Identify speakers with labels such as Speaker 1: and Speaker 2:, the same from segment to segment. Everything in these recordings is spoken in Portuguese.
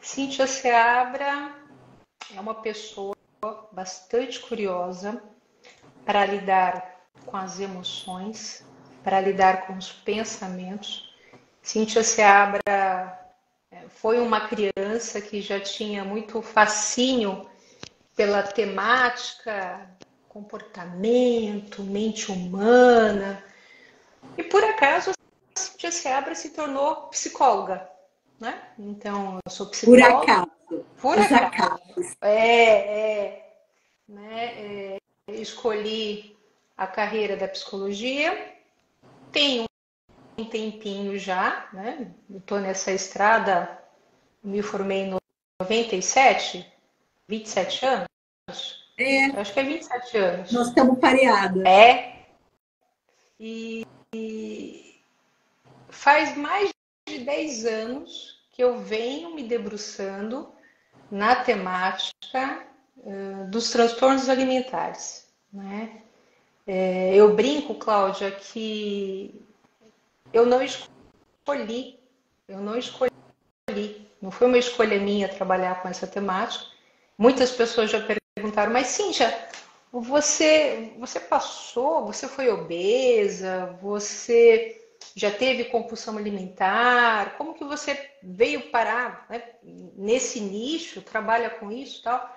Speaker 1: Cíntia Seabra é uma pessoa bastante curiosa para lidar com as emoções, para lidar com os pensamentos. Cíntia Seabra foi uma criança que já tinha muito fascínio pela temática, comportamento, mente humana. E por acaso a Cíntia Seabra se tornou psicóloga, né? Então, eu sou
Speaker 2: Por
Speaker 1: psicóloga,
Speaker 2: acaso,
Speaker 1: por
Speaker 2: os
Speaker 1: acaso.
Speaker 2: acasos.
Speaker 1: Escolhi a carreira da psicologia, tenho um tempinho já, né? Estou nessa estrada, me formei em 97, 27 anos,
Speaker 2: É,
Speaker 1: acho que é 27 anos.
Speaker 2: nós estamos pareadas.
Speaker 1: É, e faz mais de 10 anos que eu venho me debruçando na temática dos transtornos alimentares, né? Eu brinco, Cláudia, que eu não escolhi, eu não escolhi, não foi uma escolha minha trabalhar com essa temática. Muitas pessoas já perguntaram, mas Cíntia, você passou, você foi obesa, você já teve compulsão alimentar, como que você veio parar, né, nesse nicho, trabalha com isso e tal?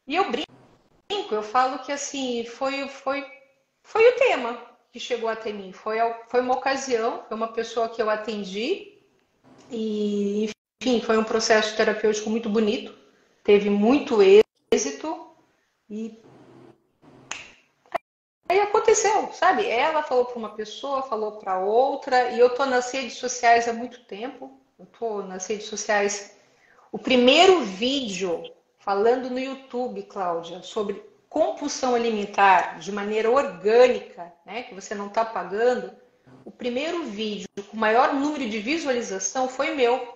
Speaker 1: E eu brinco, eu falo que assim, foi o tema que chegou até mim. Foi uma ocasião, foi uma pessoa que eu atendi e, enfim, foi um processo terapêutico muito bonito, teve muito êxito e aí aconteceu, sabe? Ela falou para uma pessoa, falou para outra e eu tô nas redes sociais há muito tempo. Eu tô nas redes sociais. O primeiro vídeo falando no YouTube, Cláudia, sobre compulsão alimentar de maneira orgânica, né, que você não está pagando, o primeiro vídeo com maior número de visualização foi meu.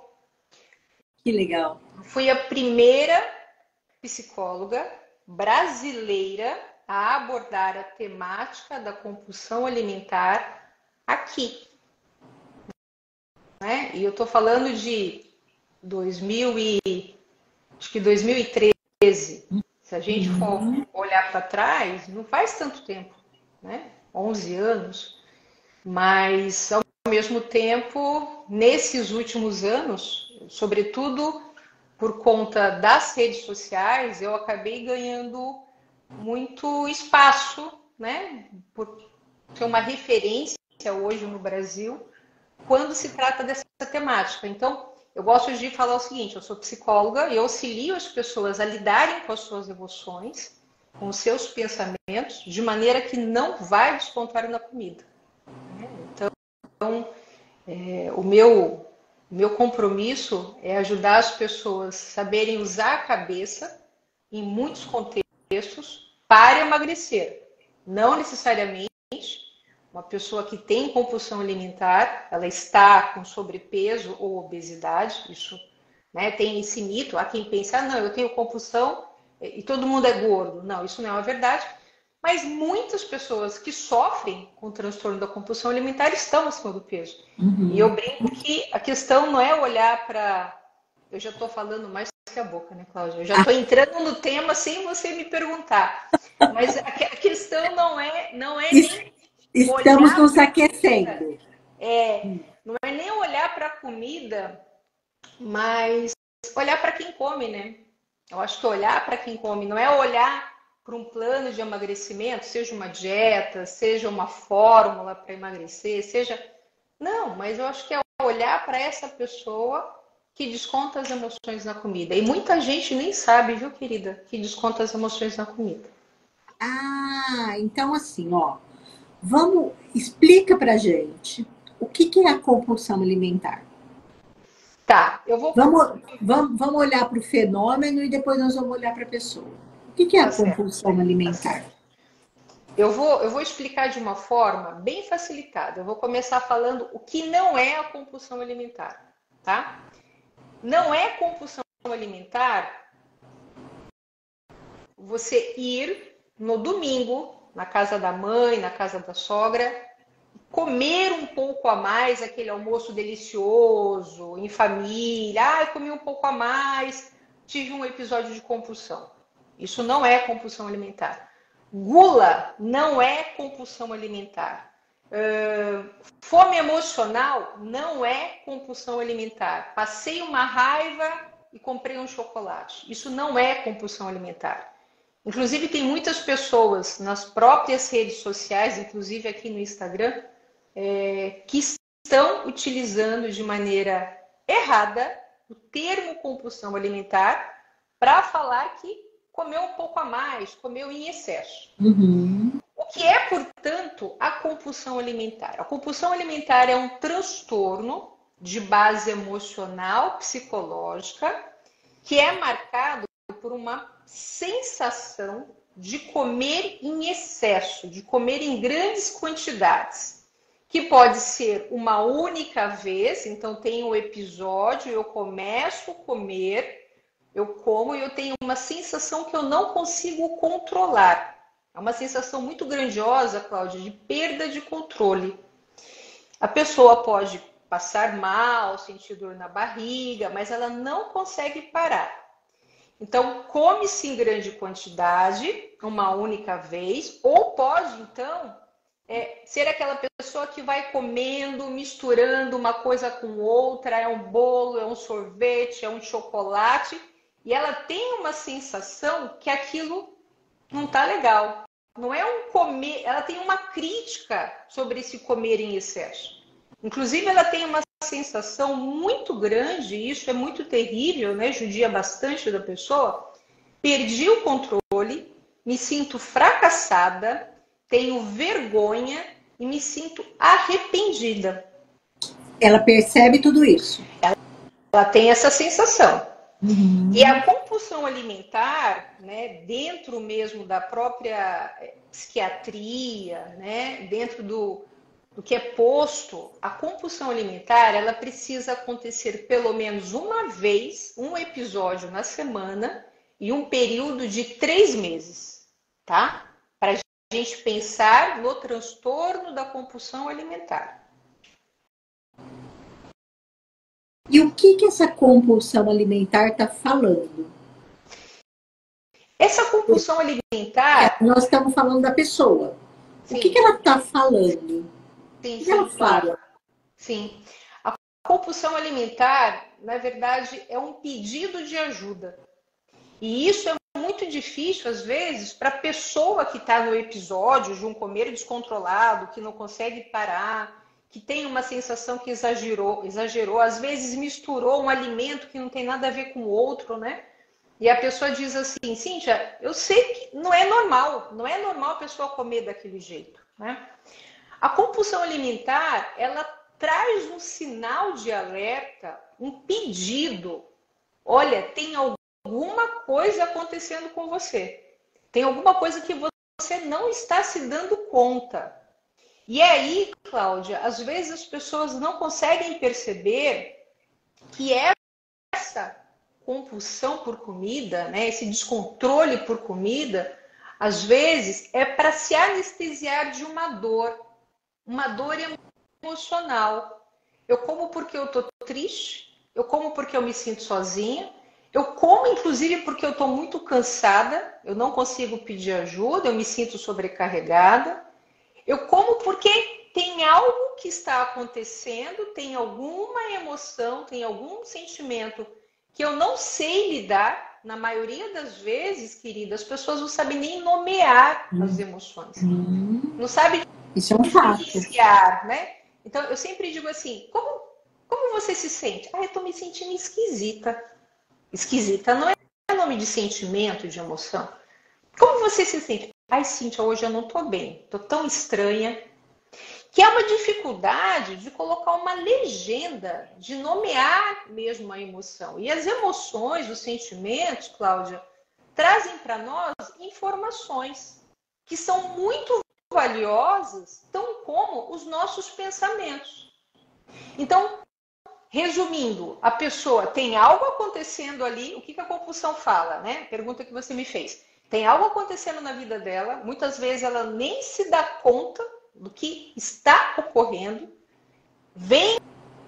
Speaker 2: Que legal.
Speaker 1: Fui a primeira psicóloga brasileira a abordar a temática da compulsão alimentar aqui, né? E eu estou falando de 2000 acho que 2013. Se a gente for
Speaker 2: Uhum.
Speaker 1: olhar para trás, não faz tanto tempo, né? 11 anos, mas ao mesmo tempo, nesses últimos anos, sobretudo por conta das redes sociais, eu acabei ganhando muito espaço, né? Por ser uma referência hoje no Brasil quando se trata dessa temática. Então, eu gosto de falar o seguinte: eu sou psicóloga e eu auxilio as pessoas a lidarem com as suas emoções, com os seus pensamentos, de maneira que não vai descontar na comida. Então, o meu compromisso é ajudar as pessoas a saberem usar a cabeça em muitos contextos para emagrecer. Não necessariamente uma pessoa que tem compulsão alimentar, ela está com sobrepeso ou obesidade, isso, né, tem esse mito, há quem pensa, não, eu tenho compulsão e todo mundo é gordo. Não, isso não é uma verdade. Mas muitas pessoas que sofrem com o transtorno da compulsão alimentar estão acima do peso. E eu
Speaker 2: Uhum.
Speaker 1: brinco que a questão não é olhar para... Eu já estou falando mais que a boca, né, Cláudia? Eu já estou entrando no tema sem você me perguntar. Mas a questão não é
Speaker 2: Es-
Speaker 1: nem
Speaker 2: Estamos
Speaker 1: olhar
Speaker 2: nos
Speaker 1: para a comida,
Speaker 2: aquecendo.
Speaker 1: não é nem olhar para a comida, mas olhar para quem come, né? Eu acho que olhar para quem come não é olhar para um plano de emagrecimento, seja uma dieta, seja uma fórmula para emagrecer, seja. Não, mas eu acho que é olhar para essa pessoa que desconta as emoções na comida. E muita gente nem sabe, viu, querida, que desconta as emoções na comida.
Speaker 2: Ah, então assim, ó, vamos, explica pra gente o que que é a compulsão alimentar.
Speaker 1: Tá, eu vou.
Speaker 2: Vamos olhar para o fenômeno e depois nós vamos olhar para a pessoa. O que que é
Speaker 1: Tá
Speaker 2: a
Speaker 1: certo,
Speaker 2: compulsão
Speaker 1: tá
Speaker 2: alimentar?
Speaker 1: certo. Eu vou explicar de uma forma bem facilitada. Eu vou começar falando o que não é a compulsão alimentar, tá? Não é compulsão alimentar você ir no domingo na casa da mãe, na casa da sogra, comer um pouco a mais, aquele almoço delicioso, em família, eu comi um pouco a mais, tive um episódio de compulsão. Isso não é compulsão alimentar. Gula não é compulsão alimentar. Fome emocional não é compulsão alimentar. Passei uma raiva e comprei um chocolate. Isso não é compulsão alimentar. Inclusive, tem muitas pessoas nas próprias redes sociais, inclusive aqui no Instagram, que estão utilizando de maneira errada o termo compulsão alimentar para falar que comeu um pouco a mais, comeu em excesso.
Speaker 2: Uhum.
Speaker 1: O que é, portanto, a compulsão alimentar? A compulsão alimentar é um transtorno de base emocional, psicológica, que é marcado por uma sensação de comer em excesso, de comer em grandes quantidades, que pode ser uma única vez, então tem um episódio, eu começo a comer, eu como e eu tenho uma sensação que eu não consigo controlar. É uma sensação muito grandiosa, Cláudia, de perda de controle. A pessoa pode passar mal, sentir dor na barriga, mas ela não consegue parar. Então, come-se em grande quantidade, uma única vez, ou pode, então, ser aquela pessoa que vai comendo, misturando uma coisa com outra, é um bolo, é um sorvete, é um chocolate, e ela tem uma sensação que aquilo não está legal. Não é um comer, ela tem uma crítica sobre esse comer em excesso. Inclusive, ela tem uma sensação muito grande, e isso é muito terrível, né? Judia bastante da pessoa. Perdi o controle, me sinto fracassada, tenho vergonha e me sinto arrependida.
Speaker 2: Ela percebe tudo isso.
Speaker 1: Ela tem essa sensação.
Speaker 2: Uhum.
Speaker 1: E a compulsão alimentar, né, dentro mesmo da própria psiquiatria, né, dentro do que é posto, a compulsão alimentar, ela precisa acontecer pelo menos uma vez, um episódio na semana e um período de 3 meses, tá? Para a gente pensar no transtorno da compulsão alimentar.
Speaker 2: E o que essa compulsão alimentar está falando?
Speaker 1: Essa compulsão alimentar...
Speaker 2: Nós estamos falando da pessoa. Sim. O que ela está falando?
Speaker 1: Sim,
Speaker 2: o que ela fala?
Speaker 1: Sim. A compulsão alimentar, na verdade, é um pedido de ajuda. E isso é muito difícil, às vezes, para a pessoa que está no episódio de um comer descontrolado, que não consegue parar, que tem uma sensação que exagerou, às vezes misturou um alimento que não tem nada a ver com o outro, né? E a pessoa diz assim, Cíntia, eu sei que não é normal a pessoa comer daquele jeito, né? A compulsão alimentar, ela traz um sinal de alerta, um pedido. Olha, tem alguma coisa acontecendo com você. Tem alguma coisa que você não está se dando conta. E aí, Cláudia, às vezes as pessoas não conseguem perceber que essa compulsão por comida, né, esse descontrole por comida, às vezes é para se anestesiar de uma dor emocional. Eu como porque eu estou triste, eu como porque eu me sinto sozinha, eu como inclusive porque eu estou muito cansada, eu não consigo pedir ajuda, eu me sinto sobrecarregada, eu como porque tem algo que está acontecendo, tem alguma emoção, tem algum sentimento que eu não sei lidar. Na maioria das vezes, querida, as pessoas não sabem nem nomear as emoções. Não sabem
Speaker 2: isso é um fato,
Speaker 1: né? Então, eu sempre digo assim, como você se sente? Eu estou me sentindo esquisita. Esquisita não é nome de sentimento, de emoção. Como você se sente? Ai, Cíntia, hoje eu não estou bem. Estou tão estranha. Que é uma dificuldade de colocar uma legenda, de nomear mesmo a emoção. E as emoções, os sentimentos, Cláudia, trazem para nós informações que são muito valiosas, tão como os nossos pensamentos. Então, resumindo, a pessoa tem algo acontecendo ali, o que a compulsão fala, né? Pergunta que você me fez. Tem algo acontecendo na vida dela, muitas vezes ela nem se dá conta do que está ocorrendo, vem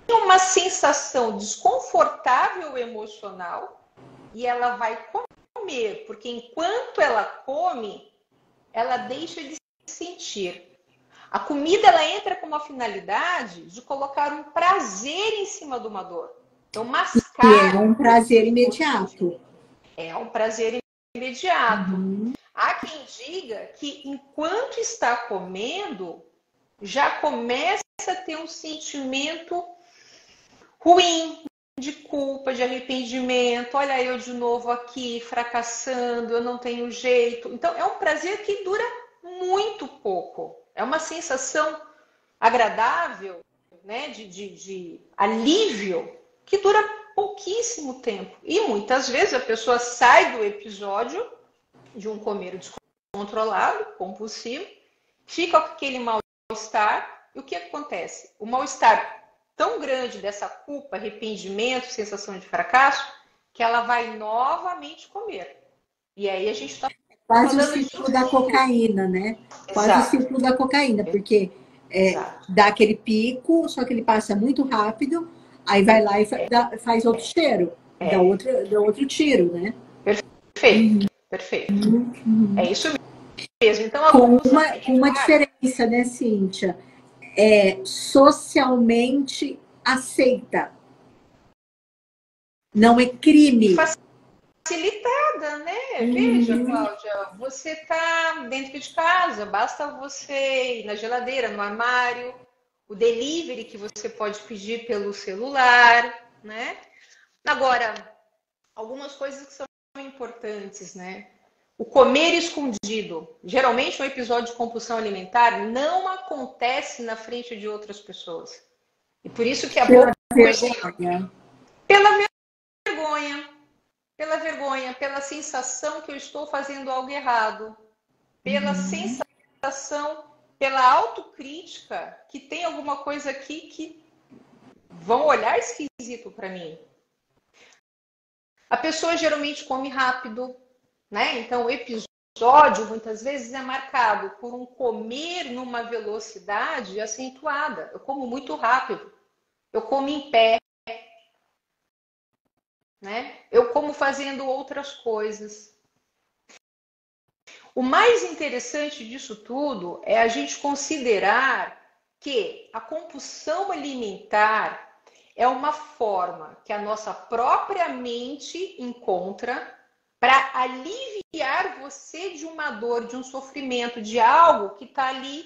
Speaker 1: uma sensação desconfortável emocional e ela vai comer, porque enquanto ela come, ela deixa de sentir. A comida ela entra com uma finalidade de colocar um prazer em cima de uma dor. Então, mascar.
Speaker 2: É um prazer imediato.
Speaker 1: É um prazer imediato. Há quem diga que enquanto está comendo, já começa a ter um sentimento ruim, de culpa, de arrependimento. Olha, eu de novo aqui, fracassando, eu não tenho jeito. Então, é um prazer que dura muito pouco. É uma sensação agradável, né, de alívio, que dura pouquíssimo tempo. E muitas vezes a pessoa sai do episódio de um comer descontrolado, compulsivo, fica com aquele mal-estar. E o que acontece? O mal-estar tão grande dessa culpa, arrependimento, sensação de fracasso, que ela vai novamente comer. E aí a gente está
Speaker 2: quase o ciclo da cocaína, né? Quase o ciclo da cocaína, porque dá aquele pico, só que ele passa muito rápido, aí vai lá e faz outro cheiro, dá outro tiro, né?
Speaker 1: Perfeito, perfeito. É isso mesmo. Então,
Speaker 2: com uma diferença, né, Cíntia? É socialmente aceita. Não é crime.
Speaker 1: Facilitada, né? Veja, Cláudia, você está dentro de casa, basta você ir na geladeira, no armário, o delivery que você pode pedir pelo celular, né? Agora, algumas coisas que são importantes, né? O comer escondido. Geralmente, um episódio de compulsão alimentar não acontece na frente de outras pessoas. E por isso que é bom pela vergonha, pela sensação que eu estou fazendo algo errado, pela sensação, pela autocrítica, que tem alguma coisa aqui que vão olhar esquisito para mim. A pessoa geralmente come rápido, né? Então o episódio muitas vezes é marcado por um comer numa velocidade acentuada. Eu como muito rápido, eu como em pé, né? Eu como fazendo outras coisas. O mais interessante disso tudo é a gente considerar que a compulsão alimentar é uma forma que a nossa própria mente encontra para aliviar você de uma dor, de um sofrimento, de algo que está ali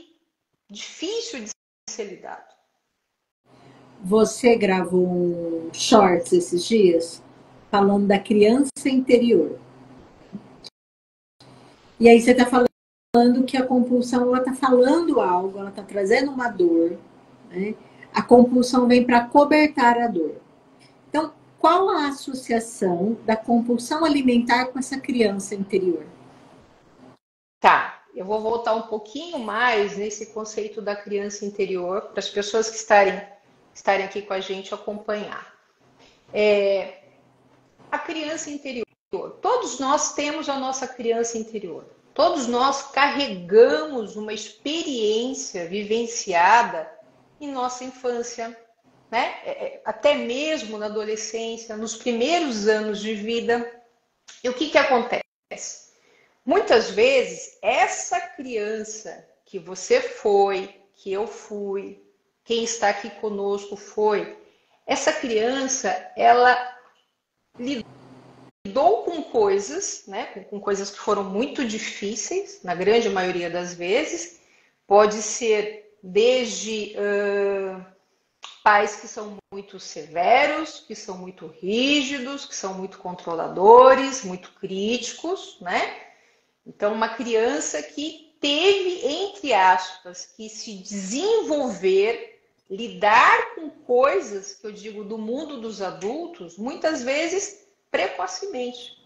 Speaker 1: difícil de ser lidado.
Speaker 2: Você gravou um shorts esses dias falando da criança interior. E aí você está falando que a compulsão, ela está falando algo, ela está trazendo uma dor, né? A compulsão vem para cobertar a dor. Então, qual a associação da compulsão alimentar com essa criança interior?
Speaker 1: Tá, eu vou voltar um pouquinho mais nesse conceito da criança interior, para as pessoas que estarem aqui com a gente acompanhar. A criança interior. Todos nós temos a nossa criança interior. Todos nós carregamos uma experiência vivenciada em nossa infância, né? Até mesmo na adolescência, nos primeiros anos de vida. E o que acontece? Muitas vezes, essa criança que você foi, que eu fui, quem está aqui conosco foi, essa criança, ela lidou com coisas, né, com coisas que foram muito difíceis, na grande maioria das vezes. Pode ser desde pais que são muito severos, que são muito rígidos, que são muito controladores, muito críticos, né? Então, uma criança que teve, entre aspas, que se desenvolver, lidar com coisas, que eu digo, do mundo dos adultos, muitas vezes precocemente.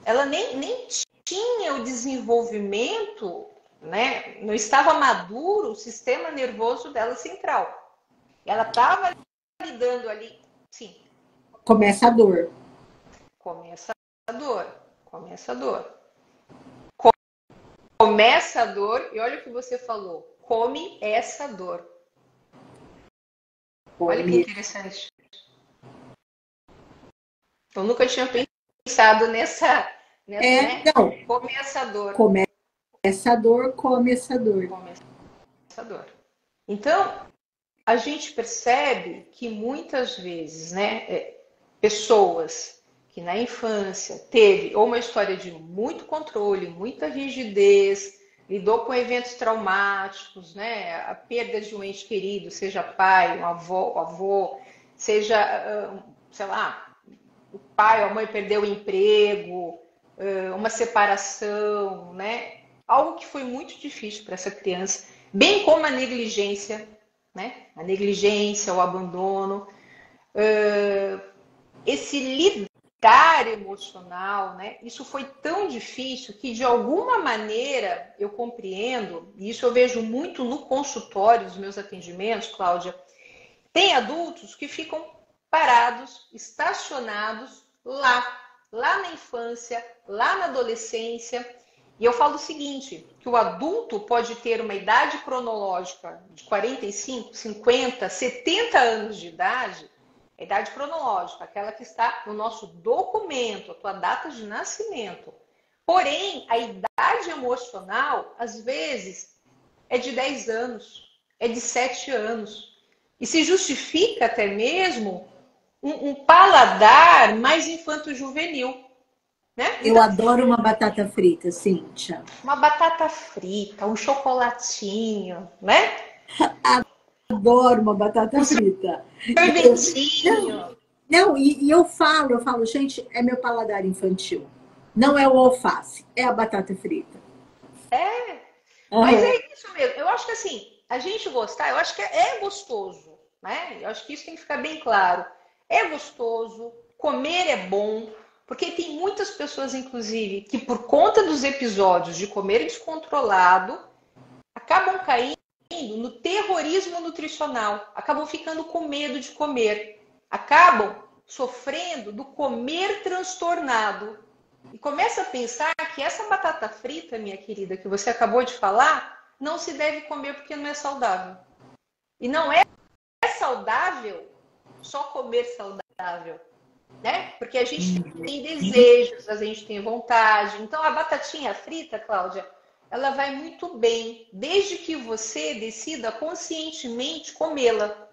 Speaker 1: Ela nem tinha o desenvolvimento, né? Não estava maduro o sistema nervoso dela central. Ela estava lidando ali, sim.
Speaker 2: Começa a dor.
Speaker 1: Começa a dor. Começa a dor, e olha o que você falou, come essa dor. Olha que interessante. Eu nunca tinha pensado nessa né?
Speaker 2: Não.
Speaker 1: Come essa dor.
Speaker 2: Come essa dor, come essa dor.
Speaker 1: Come essa dor. Então, a gente percebe que muitas vezes, né, pessoas que na infância teve ou uma história de muito controle, muita rigidez, lidou com eventos traumáticos, né, a perda de um ente querido, seja pai, um avô, seja, sei lá, o pai ou a mãe perdeu o emprego, uma separação, né, algo que foi muito difícil para essa criança, bem como a negligência, né, a negligência, o abandono, esse lidar emocional, né? Isso foi tão difícil que, de alguma maneira, eu compreendo, e isso eu vejo muito no consultório dos meus atendimentos, Cláudia, tem adultos que ficam parados, estacionados lá na infância, lá na adolescência. E eu falo o seguinte, que o adulto pode ter uma idade cronológica de 45, 50, 70 anos de idade, a idade cronológica, aquela que está no nosso documento, a tua data de nascimento. Porém, a idade emocional, às vezes, é de 10 anos, é de 7 anos. E se justifica até mesmo um paladar mais infanto-juvenil. Né?
Speaker 2: Eu adoro uma batata frita, Cíntia.
Speaker 1: Uma batata frita, um chocolatinho, né?
Speaker 2: Adoro uma batata frita.
Speaker 1: Sorvetinho.
Speaker 2: Não, eu falo, gente, é meu paladar infantil. Não é o alface, é a batata frita.
Speaker 1: Mas é isso mesmo. Eu acho que assim, a gente gostar, eu acho que é gostoso, né? Eu acho que isso tem que ficar bem claro. É gostoso, comer é bom, porque tem muitas pessoas, inclusive, que por conta dos episódios de comer descontrolado, acabam caindo no terrorismo nutricional, acabam ficando com medo de comer, acabam sofrendo do comer transtornado. E começa a pensar que essa batata frita, minha querida, que você acabou de falar, não se deve comer porque não é saudável. E não é saudável só comer saudável, né? Porque a gente tem desejos, a gente tem vontade. Então, a batatinha frita, Cláudia, ela vai muito bem, desde que você decida conscientemente comê-la.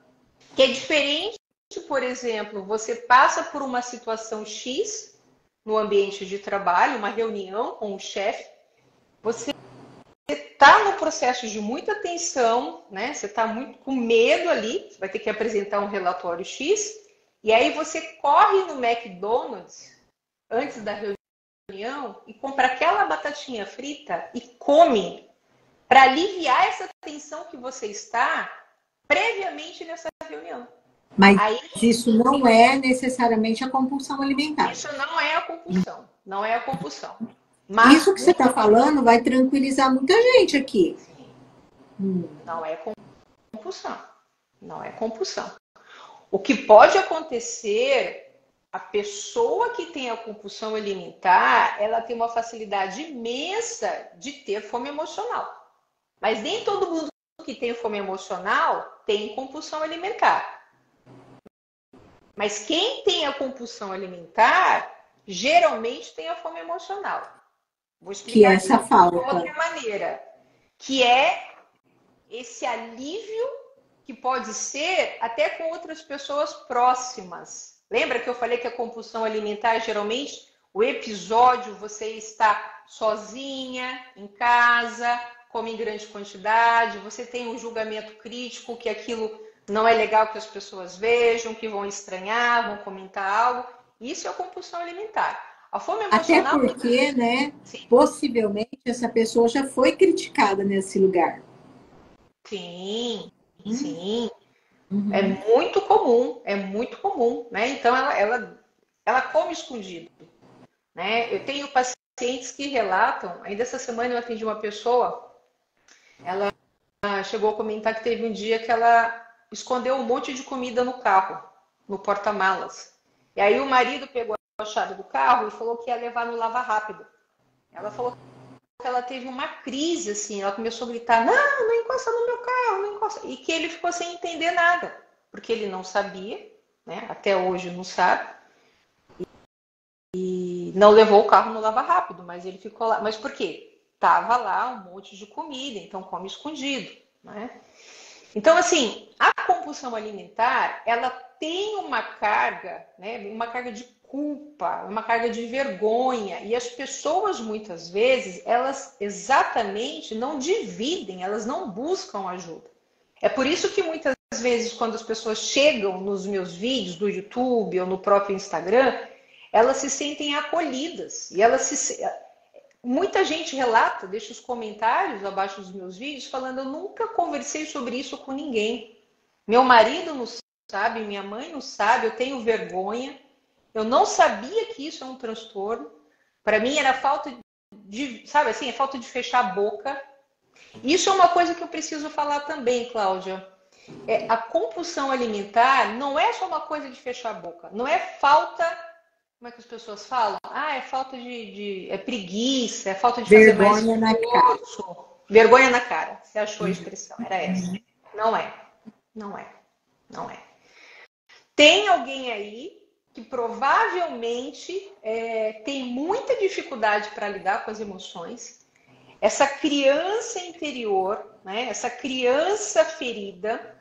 Speaker 1: Que é diferente, por exemplo, você passa por uma situação X no ambiente de trabalho, uma reunião com o chefe, você está no processo de muita tensão, né? Você está muito com medo ali, você vai ter que apresentar um relatório X, e aí você corre no McDonald's antes da reunião e compra aquela batatinha frita e come para aliviar essa tensão que você está previamente nessa reunião.
Speaker 2: Mas aí, isso não é necessariamente a compulsão alimentar.
Speaker 1: Isso não é a compulsão. Não é a compulsão. Mas
Speaker 2: isso que você está falando vai tranquilizar muita gente aqui.
Speaker 1: Não é compulsão. Não é compulsão. O que pode acontecer, a pessoa que tem a compulsão alimentar, ela tem uma facilidade imensa de ter fome emocional. Mas nem todo mundo que tem fome emocional tem compulsão alimentar. Mas quem tem a compulsão alimentar, geralmente tem a fome emocional. Vou explicar
Speaker 2: que é essa falta.
Speaker 1: De outra maneira. Que é esse alívio que pode ser até com outras pessoas próximas. Lembra que eu falei que a compulsão alimentar, geralmente, o episódio você está sozinha, em casa, come em grande quantidade, você tem um julgamento crítico que aquilo não é legal que as pessoas vejam, que vão estranhar, vão comentar algo. Isso é a compulsão alimentar. A fome emocional...
Speaker 2: Até porque, né, possivelmente essa pessoa já foi criticada nesse lugar.
Speaker 1: Sim, sim. É muito comum, né? Então ela come escondido, né? Eu tenho pacientes que relatam, ainda essa semana eu atendi uma pessoa, ela chegou a comentar que teve um dia que ela escondeu um monte de comida no carro, no porta-malas. E aí o marido pegou a chave do carro e falou que ia levar no lava-rápido. Ela falou que ela teve uma crise, assim, ela começou a gritar, não encosta no meu carro, não encosta. E que ele ficou sem entender nada, porque ele não sabia, né? Até hoje não sabe. E não levou o carro no lava rápido, mas ele ficou lá. Mas por quê? Tava lá um monte de comida, então come escondido, né? Então, assim, a compulsão alimentar, ela tem uma carga, né? Uma carga de culpa, uma carga de vergonha. E as pessoas, muitas vezes, elas exatamente não dividem, elas não buscam ajuda. É por isso que muitas vezes, quando as pessoas chegam nos meus vídeos do YouTube ou no próprio Instagram, elas se sentem acolhidas. E muita gente relata, deixa os comentários abaixo dos meus vídeos, falando, eu nunca conversei sobre isso com ninguém. Meu marido não sabe, minha mãe não sabe, eu tenho vergonha. Eu não sabia que isso é um transtorno. Para mim era falta de, sabe assim, é falta de fechar a boca. Isso é uma coisa que eu preciso falar também, Cláudia. A compulsão alimentar não é só uma coisa de fechar a boca. Não é falta, como é que as pessoas falam? É falta é preguiça, é falta de fazer mais
Speaker 2: Vergonha na cara.
Speaker 1: esforço. Vergonha na cara. Você achou a expressão? Era essa. Não é. Não é. Não é. Tem alguém aí que provavelmente tem muita dificuldade para lidar com as emoções. Essa criança interior, né, essa criança ferida,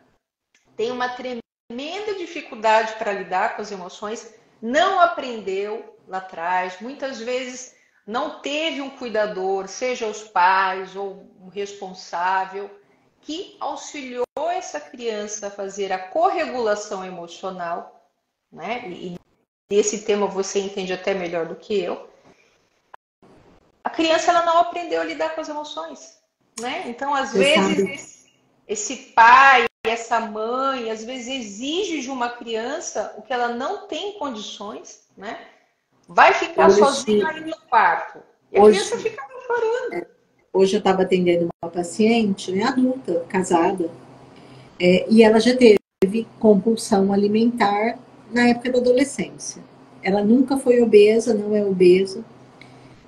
Speaker 1: tem uma tremenda dificuldade para lidar com as emoções, não aprendeu lá atrás, muitas vezes não teve um cuidador, seja os pais ou um responsável, que auxiliou essa criança a fazer a corregulação emocional, né? E esse tema você entende até melhor do que eu. A criança ela não aprendeu a lidar com as emoções, né? Então, às vezes, esse pai, essa mãe, às vezes exige de uma criança o que ela não tem condições, né? Vai ficar sozinha ali no quarto. E a criança fica chorando.
Speaker 2: Hoje eu estava atendendo uma paciente, né, adulta, casada, e ela já teve compulsão alimentar na época da adolescência. Ela nunca foi obesa, não é obesa.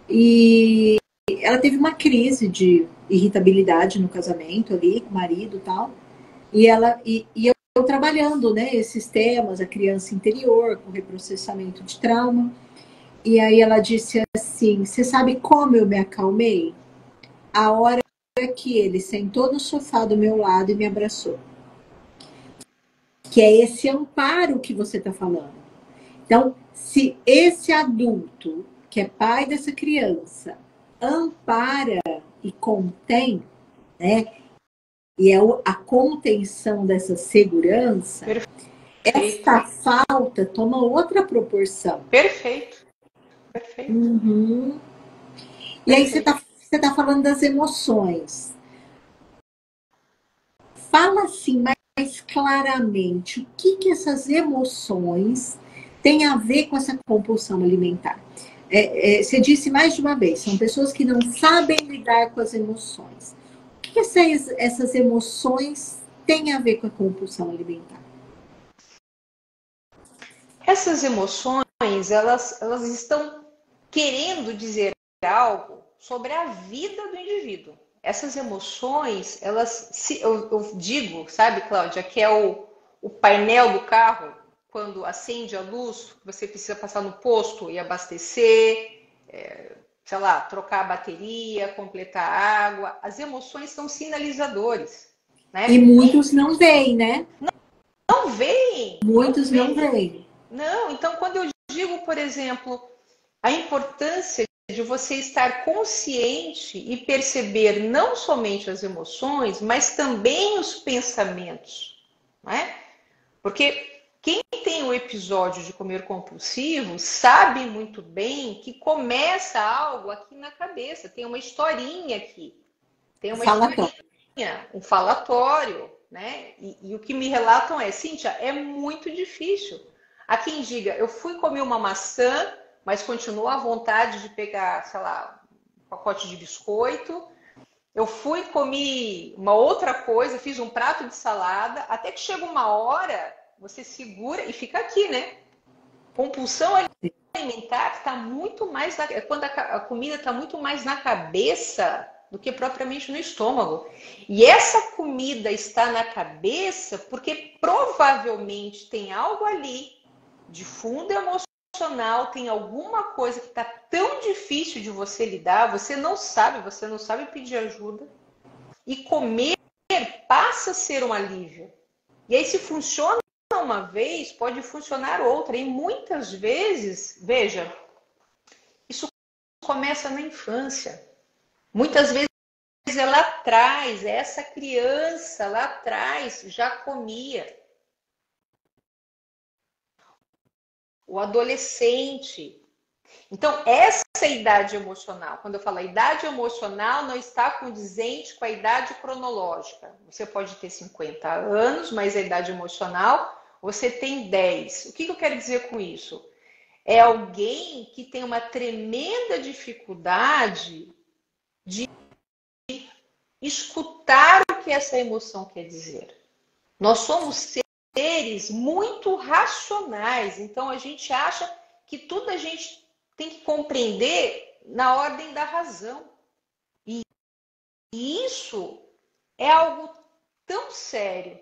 Speaker 2: E ela teve uma crise de irritabilidade no casamento ali, com o marido e tal. E eu trabalhando, né, esses temas, a criança interior, com reprocessamento de trauma. E aí ela disse assim, você sabe como eu me acalmei? A hora que ele sentou no sofá do meu lado e me abraçou. Que é esse amparo que você está falando. Então, se esse adulto, que é pai dessa criança, ampara e contém, né? E é a contenção dessa segurança, essa falta toma outra proporção.
Speaker 1: Perfeito. Perfeito.
Speaker 2: Uhum. E aí você tá falando das emoções. Fala assim mais claramente o que essas emoções têm a ver com essa compulsão alimentar. Você disse mais de uma vez, são pessoas que não sabem lidar com as emoções. O que essas emoções têm a ver com a compulsão alimentar?
Speaker 1: Essas emoções, elas estão querendo dizer algo sobre a vida do indivíduo. Essas emoções, eu digo, sabe, Cláudia, que é o painel do carro, quando acende a luz, você precisa passar no posto e abastecer, sei lá, trocar a bateria, completar a água. As emoções são sinalizadores, né?
Speaker 2: E muitos não veem, né?
Speaker 1: Não veem.
Speaker 2: Muitos não veem.
Speaker 1: Não, então quando eu digo, por exemplo, a importância de você estar consciente e perceber não somente as emoções, mas também os pensamentos, não é? Porque quem tem o episódio de comer compulsivo sabe muito bem que começa algo aqui na cabeça, tem uma historinha aqui, tem uma historinha, um falatório, né? E o que me relatam é, Cíntia, é muito difícil. Há quem diga, eu fui comer uma maçã, mas continua à vontade de pegar, sei lá, um pacote de biscoito. Eu fui, comi uma outra coisa, fiz um prato de salada, até que chega uma hora, você segura e fica aqui, né? Compulsão alimentar está muito mais quando a comida está muito mais na cabeça do que propriamente no estômago. E essa comida está na cabeça porque provavelmente tem algo ali de fundo emocional, tem alguma coisa que está tão difícil de você lidar, você não sabe pedir ajuda, e comer passa a ser um alívio. E aí, se funciona uma vez, pode funcionar outra. E muitas vezes, veja, isso começa na infância. Muitas vezes é lá atrás, essa criança lá atrás já comia. O adolescente. Então, essa idade emocional, quando eu falo idade emocional, não está condizente com a idade cronológica. Você pode ter 50 anos, mas a idade emocional, você tem 10. O que eu quero dizer com isso? É alguém que tem uma tremenda dificuldade de escutar o que essa emoção quer dizer. Nós somos seres muito racionais, então a gente acha que tudo a gente tem que compreender na ordem da razão. E isso é algo tão sério,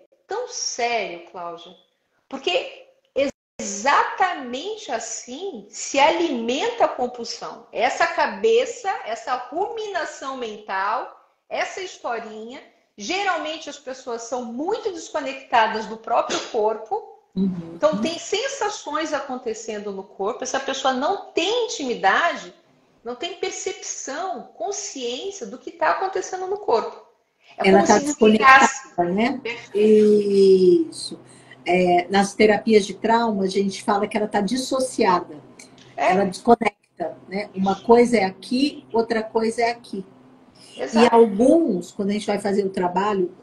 Speaker 1: Cláudia, porque exatamente assim se alimenta a compulsão. Essa cabeça, essa ruminação mental, essa historinha. Geralmente as pessoas são muito desconectadas do próprio corpo. Então tem sensações acontecendo no corpo. Essa pessoa não tem intimidade, não tem percepção, consciência do que está acontecendo no corpo. É
Speaker 2: ela
Speaker 1: como
Speaker 2: está
Speaker 1: se desligasse.
Speaker 2: né? Isso. Nas terapias de trauma, a gente fala que ela está dissociada. Ela desconecta, né? Uma coisa é aqui, outra coisa é aqui. Exato. E alguns, quando a gente vai fazer o trabalho,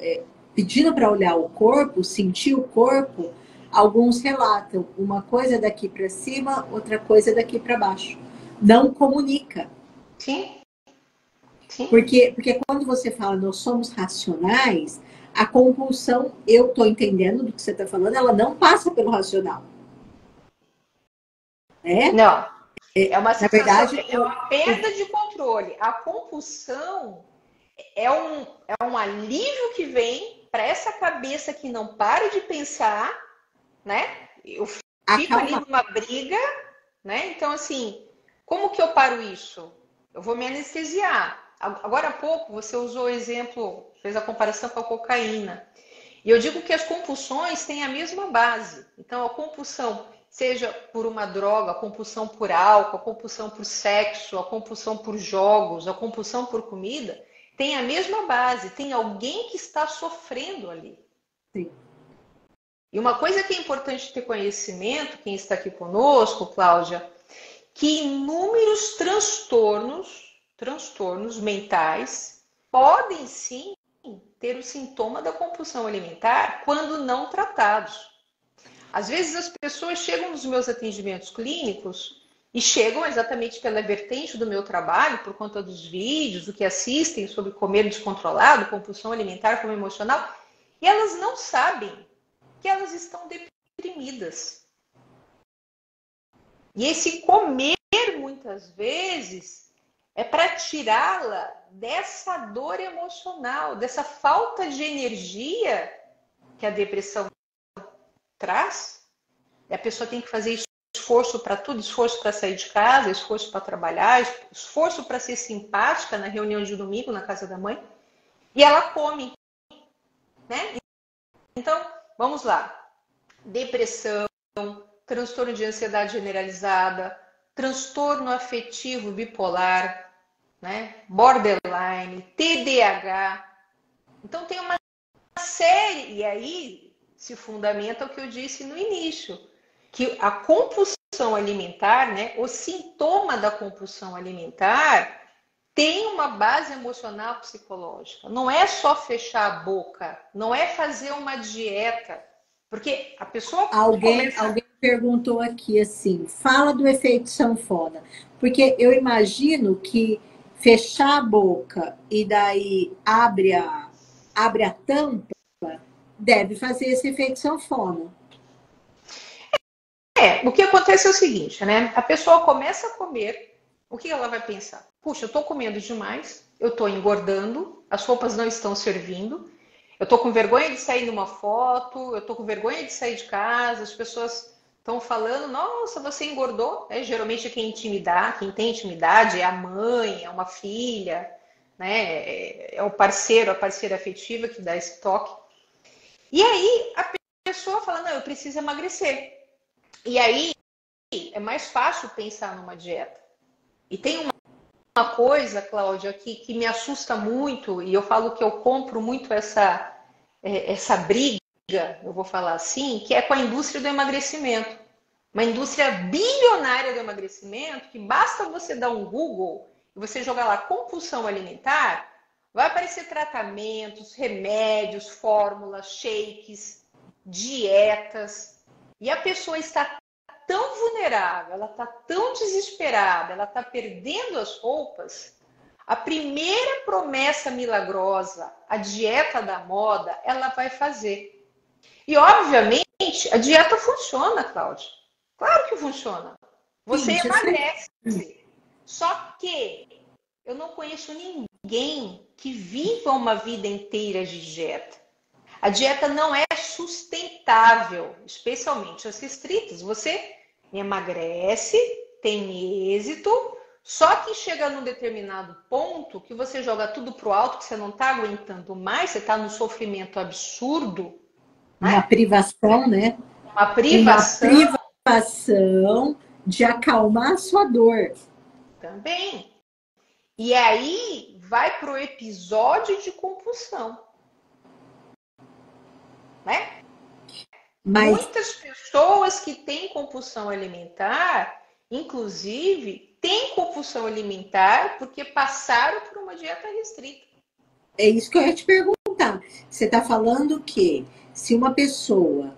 Speaker 2: pedindo para olhar o corpo, sentir o corpo, alguns relatam uma coisa daqui para cima, outra coisa daqui para baixo. Não comunica.
Speaker 1: Sim. Sim.
Speaker 2: Porque quando você fala nós somos racionais, a compulsão, eu estou entendendo do que você está falando, ela não passa pelo racional.
Speaker 1: Não. É uma sensação,
Speaker 2: na verdade,
Speaker 1: é uma perda de controle. A compulsão é um alívio que vem para essa cabeça que não para de pensar, né? Eu fico ali numa briga, né? Então, assim, como que eu paro isso? Eu vou me anestesiar. Agora há pouco você usou o exemplo, fez a comparação com a cocaína. E eu digo que as compulsões têm a mesma base. Então, a compulsão, seja por uma droga, a compulsão por álcool, a compulsão por sexo, a compulsão por jogos, a compulsão por comida, tem a mesma base. Tem alguém que está sofrendo ali.
Speaker 2: Sim.
Speaker 1: E uma coisa que é importante ter conhecimento, quem está aqui conosco, Cláudia, que inúmeros transtornos mentais podem sim ter o sintoma da compulsão alimentar quando não tratados. Às vezes as pessoas chegam nos meus atendimentos clínicos e chegam exatamente pela vertente do meu trabalho, por conta dos vídeos, do que assistem sobre comer descontrolado, compulsão alimentar como emocional, e elas não sabem que elas estão deprimidas. E esse comer, muitas vezes, é para tirá-la dessa dor emocional, dessa falta de energia que a depressão traz. E a pessoa tem que fazer esforço para tudo, esforço para sair de casa, esforço para trabalhar, esforço para ser simpática na reunião de domingo na casa da mãe. E ela come, né? Então, vamos lá. Depressão, transtorno de ansiedade generalizada, transtorno afetivo bipolar, né? Borderline, TDAH. Então tem uma série, e aí se fundamenta o que eu disse no início, que a compulsão alimentar, né, o sintoma da compulsão alimentar tem uma base emocional psicológica. Não é só fechar a boca, não é fazer uma dieta, porque a pessoa
Speaker 2: Alguém perguntou aqui assim, fala do efeito sanfona, porque eu imagino que fechar a boca e daí abre a tampa deve fazer esse efeito sanfona.
Speaker 1: O que acontece é o seguinte, né? A pessoa começa a comer, o que ela vai pensar? Puxa, eu tô comendo demais, eu tô engordando, as roupas não estão servindo, eu tô com vergonha de sair numa foto, eu tô com vergonha de sair de casa, as pessoas estão falando, nossa, você engordou, né? Geralmente quem tem intimidade é a mãe, é uma filha, né? É o parceiro, a parceira afetiva que dá esse toque. E aí a pessoa fala, não, eu preciso emagrecer. E aí é mais fácil pensar numa dieta. E tem uma coisa, Cláudia, que me assusta muito, e eu falo que eu compro muito essa briga, eu vou falar assim, que é com a indústria do emagrecimento. Uma indústria bilionária do emagrecimento, que basta você dar um Google e você jogar lá compulsão alimentar, vai aparecer tratamentos, remédios, fórmulas, shakes, dietas. E a pessoa está tão vulnerável, ela está tão desesperada, ela está perdendo as roupas. A primeira promessa milagrosa, a dieta da moda, ela vai fazer. E, obviamente, a dieta funciona, Cláudia. Claro que funciona. Você emagrece. Só que eu não conheço ninguém que viva uma vida inteira de dieta. A dieta não é sustentável, especialmente as restritas. Você emagrece, tem êxito, só que chega num determinado ponto que você joga tudo pro alto, que você não está aguentando mais, você está num sofrimento absurdo.
Speaker 2: Uma privação, né?
Speaker 1: Uma privação.
Speaker 2: Uma privação de acalmar a sua dor.
Speaker 1: Também. E aí vai pro episódio de compulsão. Né? Mas muitas pessoas que têm compulsão alimentar, inclusive, têm compulsão alimentar porque passaram por uma dieta restrita.
Speaker 2: É isso que eu ia te perguntar. Você está falando que se uma pessoa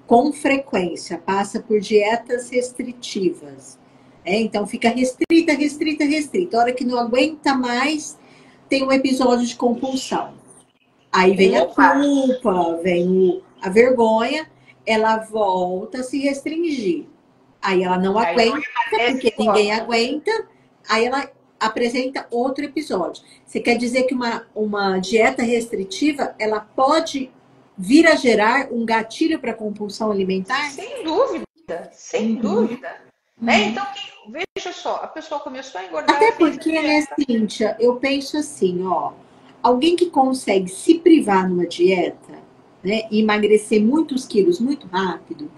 Speaker 2: com frequência passa por dietas restritivas, então fica restrita. A hora que não aguenta mais, tem um episódio de compulsão. Aí vem a culpa, vem a vergonha, ela volta a se restringir. Aí ela não aguenta, porque ninguém aguenta, aí ela apresenta outro episódio. Você quer dizer que uma dieta restritiva, ela pode vir a gerar um gatilho para compulsão alimentar?
Speaker 1: Sem dúvida, sem dúvida. Né? Então, veja só, a pessoa começou a engordar.
Speaker 2: Até porque, né, Cíntia, eu penso assim, alguém que consegue se privar numa dieta, né, e emagrecer muitos quilos muito rápido,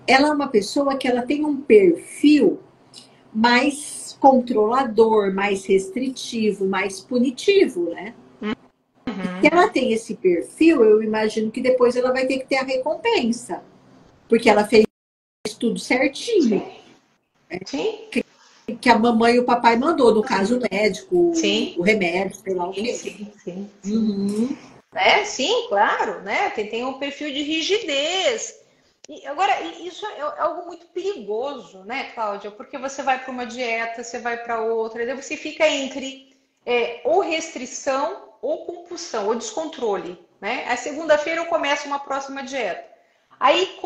Speaker 2: ela é uma pessoa que ela tem um perfil mais controlador, mais restritivo, mais punitivo, né? Se ela tem esse perfil, eu imagino que depois ela vai ter que ter a recompensa, porque ela fez tudo certinho.
Speaker 1: Sim.
Speaker 2: Que a mamãe e o papai mandou, no caso o médico, o remédio, sei lá o quê.
Speaker 1: Sim. Sim, claro, né? Tem um perfil de rigidez. E agora, isso é algo muito perigoso, né, Cláudia? Porque você vai para uma dieta, você vai para outra, e daí você fica entre ou restrição, ou compulsão, ou descontrole, né? A segunda-feira eu começo uma próxima dieta. Aí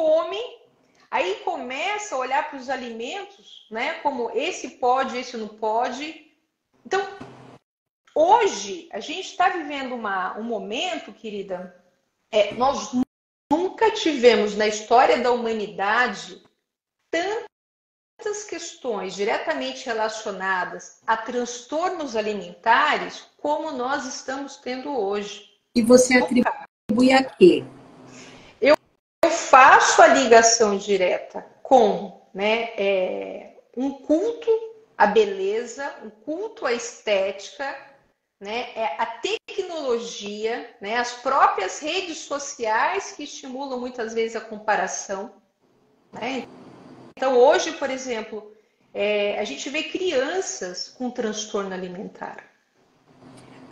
Speaker 1: aí começa a olhar para os alimentos, né? Como esse pode, esse não pode. Então, hoje, a gente está vivendo um momento, querida, nós nunca tivemos na história da humanidade tantas questões diretamente relacionadas a transtornos alimentares como nós estamos tendo hoje.
Speaker 2: E você atribui a quê?
Speaker 1: Eu faço a ligação direta com, né, um culto à beleza, um culto à estética, né, a tecnologia, né, as próprias redes sociais que estimulam muitas vezes a comparação. Né? Então, hoje, por exemplo, a gente vê crianças com transtorno alimentar.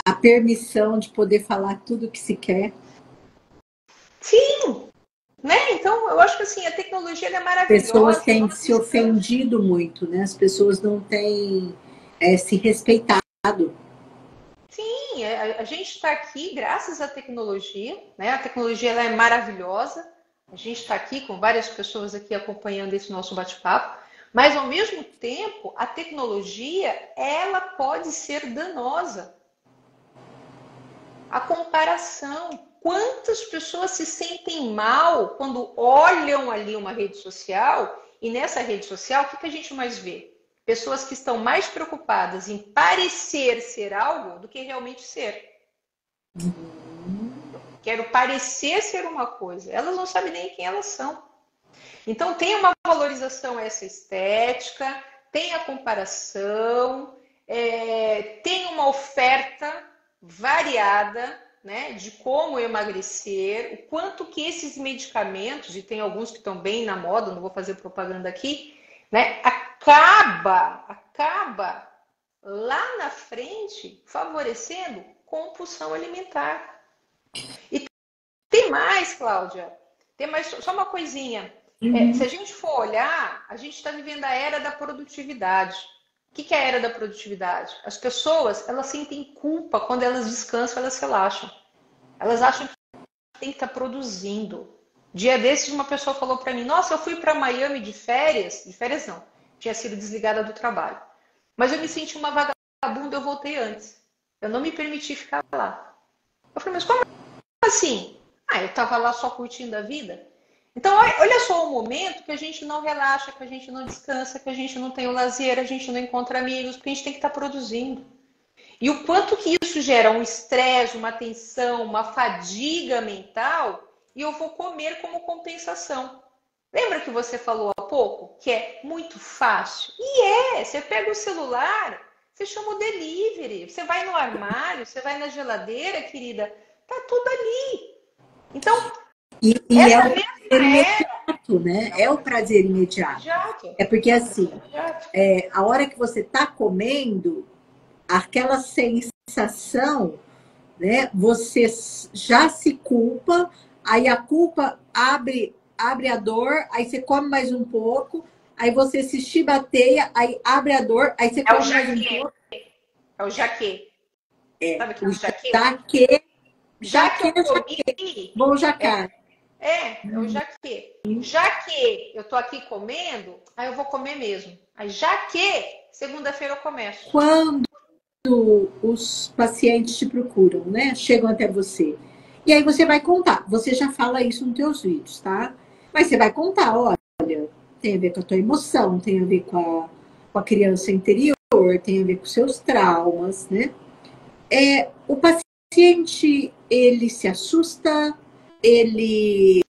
Speaker 2: A permissão de poder falar tudo o que se quer.
Speaker 1: Sim! Né? Então, eu acho que assim, a tecnologia é maravilhosa.
Speaker 2: As pessoas têm se ofendido muito, né? As pessoas não têm se respeitado.
Speaker 1: Sim, a gente está aqui graças à tecnologia, né? A tecnologia ela é maravilhosa, A gente está aqui com várias pessoas aqui acompanhando esse nosso bate-papo, mas ao mesmo tempo, a tecnologia, ela pode ser danosa. A comparação. Quantas pessoas se sentem mal quando olham ali uma rede social e nessa rede social, o que a gente mais vê? Pessoas que estão mais preocupadas em parecer ser algo do que realmente ser. Quero parecer ser uma coisa. Elas não sabem nem quem elas são. Então tem uma valorização a essa estética, tem a comparação, tem uma oferta variada, né, de como emagrecer, o quanto que esses medicamentos, e tem alguns que estão bem na moda, não vou fazer propaganda aqui, né, acaba lá na frente favorecendo compulsão alimentar. E tem mais, Cláudia, tem mais, só uma coisinha. Se a gente for olhar, a gente está vivendo a era da produtividade. O que é a era da produtividade? As pessoas, elas sentem culpa quando elas descansam, elas relaxam. Elas acham que tem que estar produzindo. Dia desses, uma pessoa falou para mim, nossa, eu fui para Miami de férias não, tinha sido desligada do trabalho. Mas eu me senti uma vagabunda, eu voltei antes. Eu não me permiti ficar lá. Eu falei, mas como assim? Eu estava lá só curtindo a vida. Então, olha só o momento que a gente não relaxa, que a gente não descansa, que a gente não tem o lazer, a gente não encontra amigos, porque a gente tem que estar produzindo. E o quanto que isso gera um estresse, uma tensão, uma fadiga mental, e eu vou comer como compensação. Lembra que você falou há pouco que é muito fácil? E você pega o celular, você chama o delivery, você vai no armário, você vai na geladeira, querida, tá tudo ali. Então,
Speaker 2: e é o prazer imediato, né? É o prazer imediato. É porque assim, a hora que você tá comendo, aquela sensação, né? Você já se culpa, aí a culpa abre a dor, aí você come mais um pouco, aí você se chibateia, aí abre a dor, aí você come mais um pouco.
Speaker 1: É o jaquê. Sabe
Speaker 2: o jaquê.
Speaker 1: Já que eu comi...
Speaker 2: Bom jacaré.
Speaker 1: É o jaquê. Já que eu tô aqui comendo, aí eu vou comer mesmo. Aí já que segunda-feira eu começo.
Speaker 2: Quando os pacientes te procuram, né? Chegam até você. E aí você vai contar. Você já fala isso nos teus vídeos, tá? Mas você vai contar, olha, tem a ver com a tua emoção, tem a ver com a criança interior, tem a ver com seus traumas, né? O paciente, ele se assusta, ele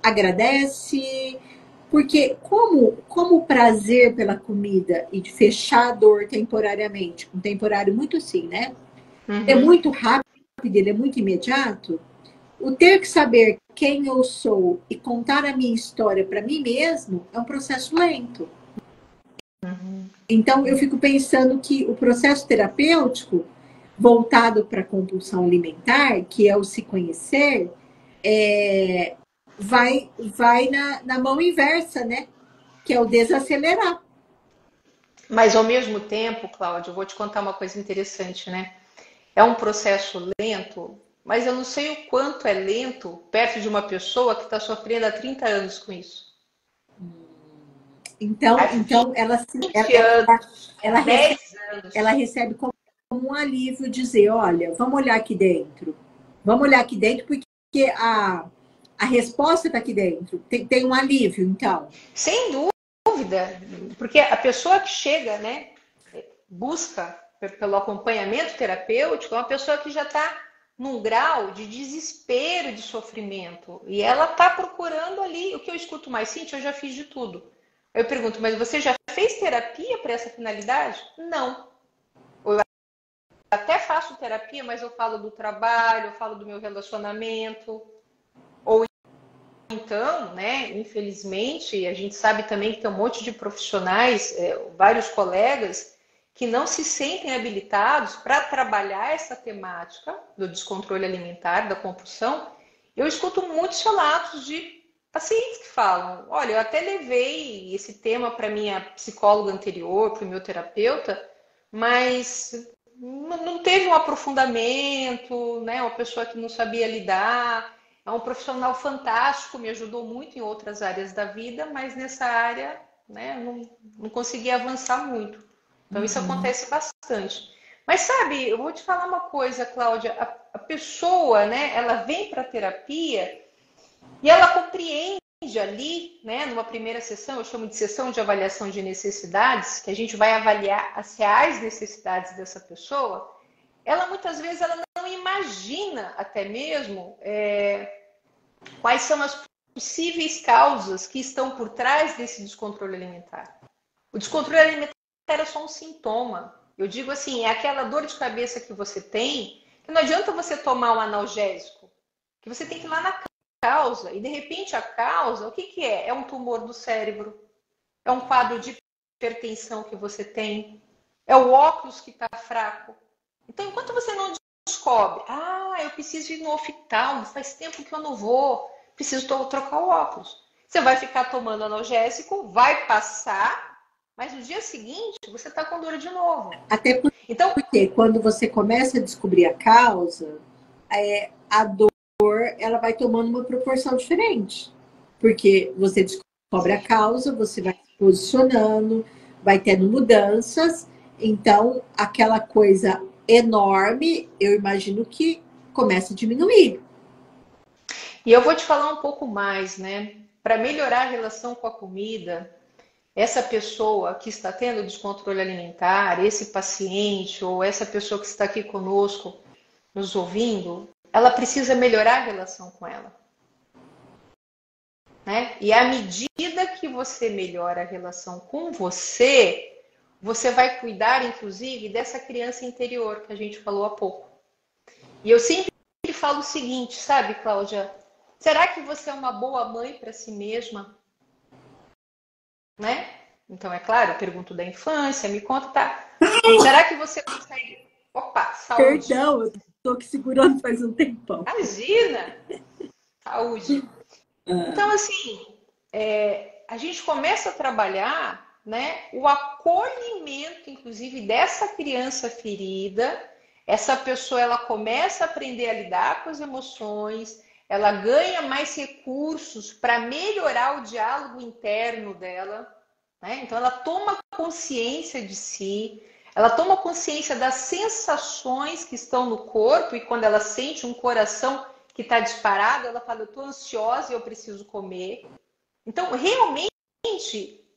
Speaker 2: agradece, porque como o prazer pela comida e de fechar a dor temporariamente, um temporário muito assim, né? É muito rápido, ele é muito imediato. O ter que saber quem eu sou e contar a minha história para mim mesmo é um processo lento. Então, eu fico pensando que o processo terapêutico voltado para a compulsão alimentar, que é o se conhecer, vai na mão inversa, né? Que é o desacelerar.
Speaker 1: Mas, ao mesmo tempo, Cláudia, eu vou te contar uma coisa interessante, né? É um processo lento, mas eu não sei o quanto é lento perto de uma pessoa que está sofrendo há 30 anos com isso.
Speaker 2: Então ela recebe como um alívio dizer, olha, vamos olhar aqui dentro. Vamos olhar aqui dentro porque a resposta está aqui dentro. Tem um alívio, então.
Speaker 1: Sem dúvida, porque a pessoa que chega, né, busca pelo acompanhamento terapêutico, é uma pessoa que já está num grau de desespero, de sofrimento. E ela está procurando ali, o que eu escuto mais, Cíntia, eu já fiz de tudo. Eu pergunto, mas você já fez terapia para essa finalidade? Não. Eu até faço terapia, mas eu falo do trabalho, eu falo do meu relacionamento. Ou então, né, infelizmente, a gente sabe também que tem um monte de profissionais, vários colegas, que não se sentem habilitados para trabalhar essa temática do descontrole alimentar, da compulsão. Eu escuto muitos relatos de pacientes que falam, olha, eu até levei esse tema para minha psicóloga anterior, para o meu terapeuta, mas não teve um aprofundamento, né? Uma pessoa que não sabia lidar, é é um profissional fantástico, me ajudou muito em outras áreas da vida, mas nessa área, né, não consegui avançar muito. Então, isso acontece bastante. Mas sabe, eu vou te falar uma coisa, Cláudia, a pessoa, né, ela vem para a terapia e ela compreende ali, né, numa primeira sessão, eu chamo de sessão de avaliação de necessidades, que a gente vai avaliar as reais necessidades dessa pessoa. Ela muitas vezes ela não imagina até mesmo quais são as possíveis causas que estão por trás desse descontrole alimentar. O descontrole alimentar é só um sintoma. Eu digo assim, é aquela dor de cabeça que você tem, que não adianta você tomar um analgésico, que você tem que ir lá na causa. E de repente a causa, o que que é? É um tumor do cérebro, é um quadro de hipertensão que você tem, é o óculos que está fraco. Então, enquanto você não descobre, eu preciso ir no oftalmo, faz tempo que eu não vou, preciso trocar o óculos. Você vai ficar tomando analgésico, vai passar, mas no dia seguinte você está com dor de novo.
Speaker 2: Até porque quando você começa a descobrir a causa, a dor ela vai tomando uma proporção diferente. Porque você descobre a causa, você vai se posicionando, vai tendo mudanças, então aquela coisa enorme, eu imagino que começa a diminuir.
Speaker 1: E eu vou te falar um pouco mais, né? Para melhorar a relação com a comida, essa pessoa que está tendo descontrole alimentar, esse paciente ou essa pessoa que está aqui conosco, nos ouvindo, ela precisa melhorar a relação com ela. Né? E à medida que você melhora a relação com você, você vai cuidar, inclusive, dessa criança interior que a gente falou há pouco. E eu sempre falo o seguinte, sabe, Cláudia? Será que você é uma boa mãe para si mesma? Né? Então, é claro, eu pergunto da infância, me conta, tá? Será que você consegue... Opa, saúde.
Speaker 2: Perdão, eu tô aqui segurando faz um tempão.
Speaker 1: Imagina! Saúde. Então, assim, a gente começa a trabalhar, né, o acolhimento, inclusive, dessa criança ferida. Essa pessoa, ela começa a aprender a lidar com as emoções, ela ganha mais recursos para melhorar o diálogo interno dela, né? Então, ela toma consciência de si, ela toma consciência das sensações que estão no corpo, e quando ela sente um coração que está disparado, ela fala, eu estou ansiosa e eu preciso comer. Então, realmente,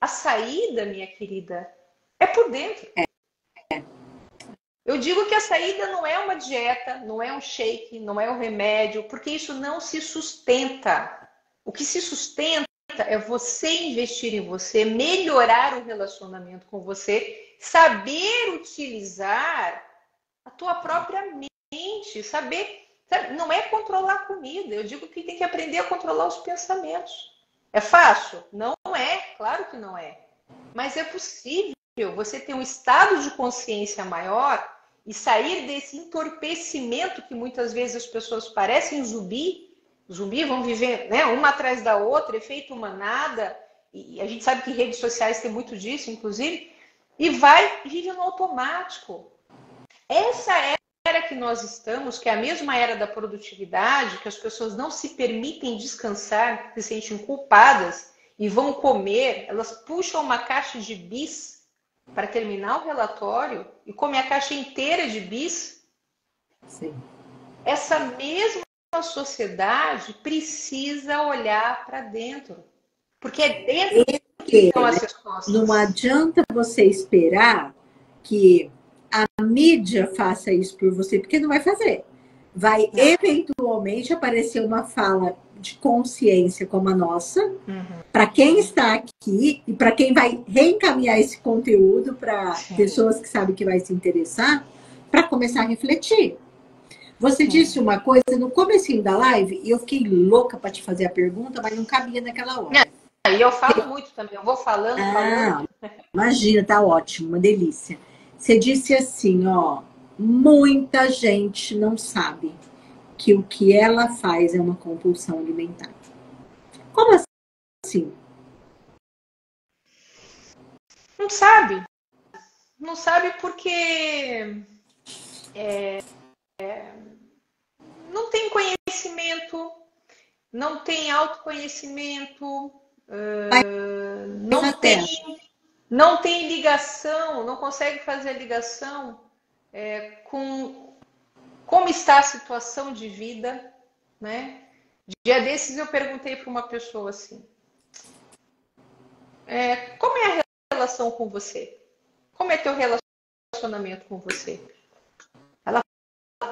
Speaker 1: a saída, minha querida, é por dentro. Eu digo que a saída não é uma dieta, não é um shake, não é um remédio, porque isso não se sustenta. O que se sustenta é você investir em você, melhorar o relacionamento com você, saber utilizar a tua própria mente, saber... Não é controlar a comida, eu digo que tem que aprender a controlar os pensamentos. É fácil? Não é, claro que não é. Mas é possível você ter um estado de consciência maior e sair desse entorpecimento que muitas vezes as pessoas parecem zumbi. Zumbi vão viver, né, uma atrás da outra, efeito manada, e a gente sabe que redes sociais tem muito disso, inclusive, e vive no automático. Essa era que nós estamos, que é a mesma era da produtividade, que as pessoas não se permitem descansar, se sentem culpadas e vão comer, elas puxam uma caixa de bis para terminar o relatório e comem a caixa inteira de bis.
Speaker 2: Sim.
Speaker 1: Essa mesma sociedade precisa olhar para dentro, porque é dentro que estão as respostas.
Speaker 2: Não adianta você esperar que a mídia faça isso por você, porque não vai fazer. Vai eventualmente aparecer uma fala de consciência como a nossa, para quem está aqui e para quem vai reencaminhar esse conteúdo para pessoas que sabem que vai se interessar, para começar a refletir. Você disse uma coisa no comecinho da live e eu fiquei louca para te fazer a pergunta, mas não cabia naquela hora.
Speaker 1: E eu falo muito também, eu vou falando.
Speaker 2: Imagina, tá ótimo, uma delícia. Você disse assim, ó, muita gente não sabe que o que ela faz é uma compulsão alimentar. Como assim?
Speaker 1: Não sabe. Não sabe porque não tem conhecimento. não tem autoconhecimento,
Speaker 2: Mas até,
Speaker 1: não tem ligação, não consegue fazer a ligação com como está a situação de vida, né? Dia desses eu perguntei para uma pessoa assim, como é a relação com você? Como é teu relacionamento com você? Ela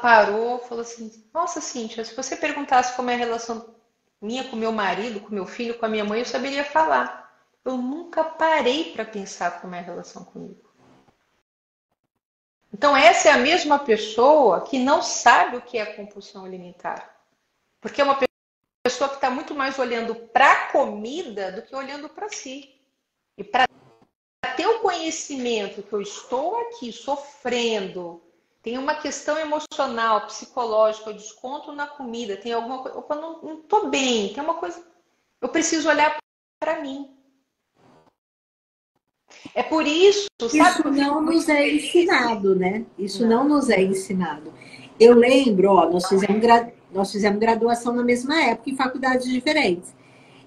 Speaker 1: parou, falou assim, nossa, Cíntia, se você perguntasse como é a relação minha com meu marido, com meu filho, com a minha mãe, eu saberia falar. Eu nunca parei para pensar como é a relação comigo. Então, essa é a mesma pessoa que não sabe o que é compulsão alimentar. Porque é uma pessoa que está muito mais olhando para a comida do que olhando para si. E para ter o conhecimento que eu estou aqui sofrendo, tem uma questão emocional, psicológica, eu desconto na comida, tem alguma coisa, opa, não estou bem, tem uma coisa, eu preciso olhar para mim. É por isso, sabe,
Speaker 2: isso
Speaker 1: que eu fico
Speaker 2: não
Speaker 1: muito
Speaker 2: nos é
Speaker 1: feliz.
Speaker 2: ensinado, né? Isso não
Speaker 1: Não.
Speaker 2: nos é ensinado. Eu lembro, ó, nós fizemos graduação na mesma época em faculdades diferentes.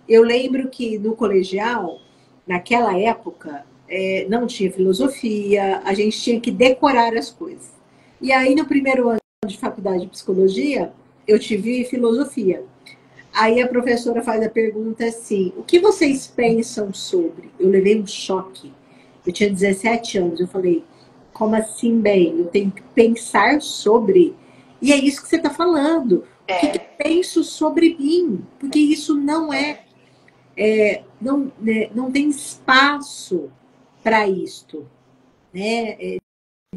Speaker 2: Eu lembro que no colegial, naquela época, não tinha filosofia, a gente tinha que decorar as coisas. E aí, no primeiro ano de faculdade de psicologia, eu tive filosofia. Aí a professora faz a pergunta assim: o que vocês pensam sobre? Eu levei um choque. Eu tinha 17 anos. Eu falei: como assim, bem? Eu tenho que pensar sobre. E é isso que você está falando. O que eu
Speaker 1: É,
Speaker 2: penso sobre mim? Porque isso não
Speaker 1: é.
Speaker 2: não, né, não tem espaço para isto, né?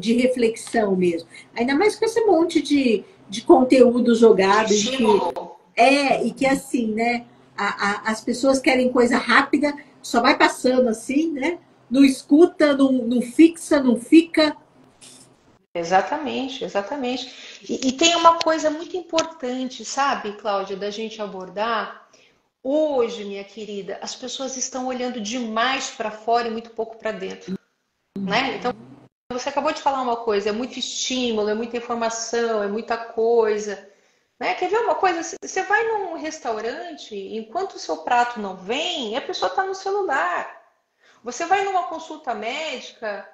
Speaker 2: De reflexão mesmo. Ainda mais com esse monte de conteúdo jogado e que
Speaker 1: Estímulo.
Speaker 2: e que assim, né? As pessoas querem coisa rápida, só vai passando assim, né? Não escuta, não fixa, não fica.
Speaker 1: Exatamente, exatamente. E tem uma coisa muito importante, sabe, Cláudia, da gente abordar. Hoje, minha querida, as pessoas estão olhando demais para fora e muito pouco para dentro, né? Então, você acabou de falar uma coisa, é muito estímulo, é muita informação, é muita coisa, né? Quer ver uma coisa? Você vai num restaurante, enquanto o seu prato não vem, a pessoa está no celular. Você vai numa consulta médica,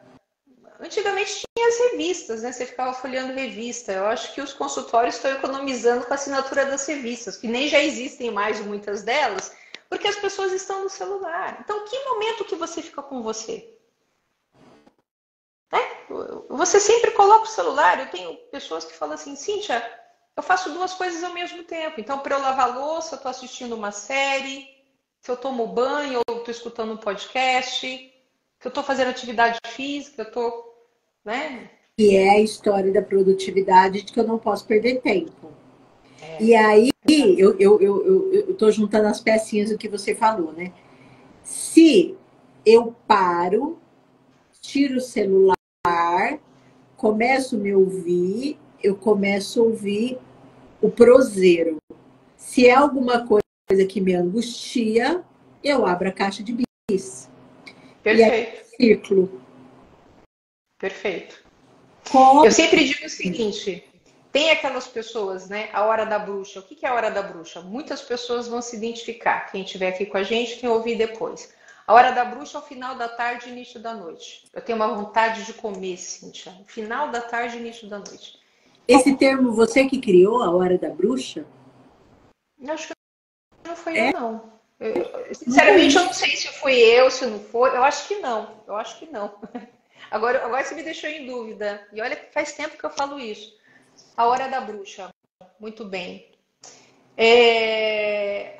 Speaker 1: antigamente tinha as revistas, né? Você ficava folheando revista. Eu acho que os consultórios estão economizando com a assinatura das revistas, que nem já existem mais muitas delas, porque as pessoas estão no celular. Então, que momento que você fica com você? Né? Você sempre coloca o celular. Eu tenho pessoas que falam assim, Cíntia, eu faço duas coisas ao mesmo tempo. Então, para eu lavar louça, eu estou assistindo uma série. Se eu tomo banho, eu estou escutando um podcast. Se eu estou fazendo atividade física, eu estou, né?
Speaker 2: Que é a história da produtividade de que eu não posso perder tempo. E
Speaker 1: É,
Speaker 2: aí
Speaker 1: exato.
Speaker 2: eu estou juntando as pecinhas do que você falou, né? Se eu paro, tiro o celular, começo a me ouvir, eu começo a ouvir o proseiro. Se é alguma coisa que me angustia, eu abro a caixa de bis. E aí,
Speaker 1: Perfeito,
Speaker 2: círculo.
Speaker 1: perfeito.
Speaker 2: Com
Speaker 1: Eu sempre digo o seguinte: tem aquelas pessoas, né? A hora da bruxa. O que é a hora da bruxa? Muitas pessoas vão se identificar. Quem estiver aqui com a gente, quem ouvir depois. A hora da bruxa é o final da tarde e início da noite. Eu tenho uma vontade de comer, Cíntia. Final da tarde e início da noite.
Speaker 2: esse termo, você que criou, a hora da bruxa,
Speaker 1: Eu acho que não foi eu,
Speaker 2: é?
Speaker 1: não.
Speaker 2: Nunca
Speaker 1: Sinceramente,
Speaker 2: ouvi.
Speaker 1: eu não sei se fui eu, se não foi. Eu acho que não. Eu acho que não. Agora você me deixou em dúvida. E olha que faz tempo que eu falo isso. A hora da bruxa. Muito bem. É,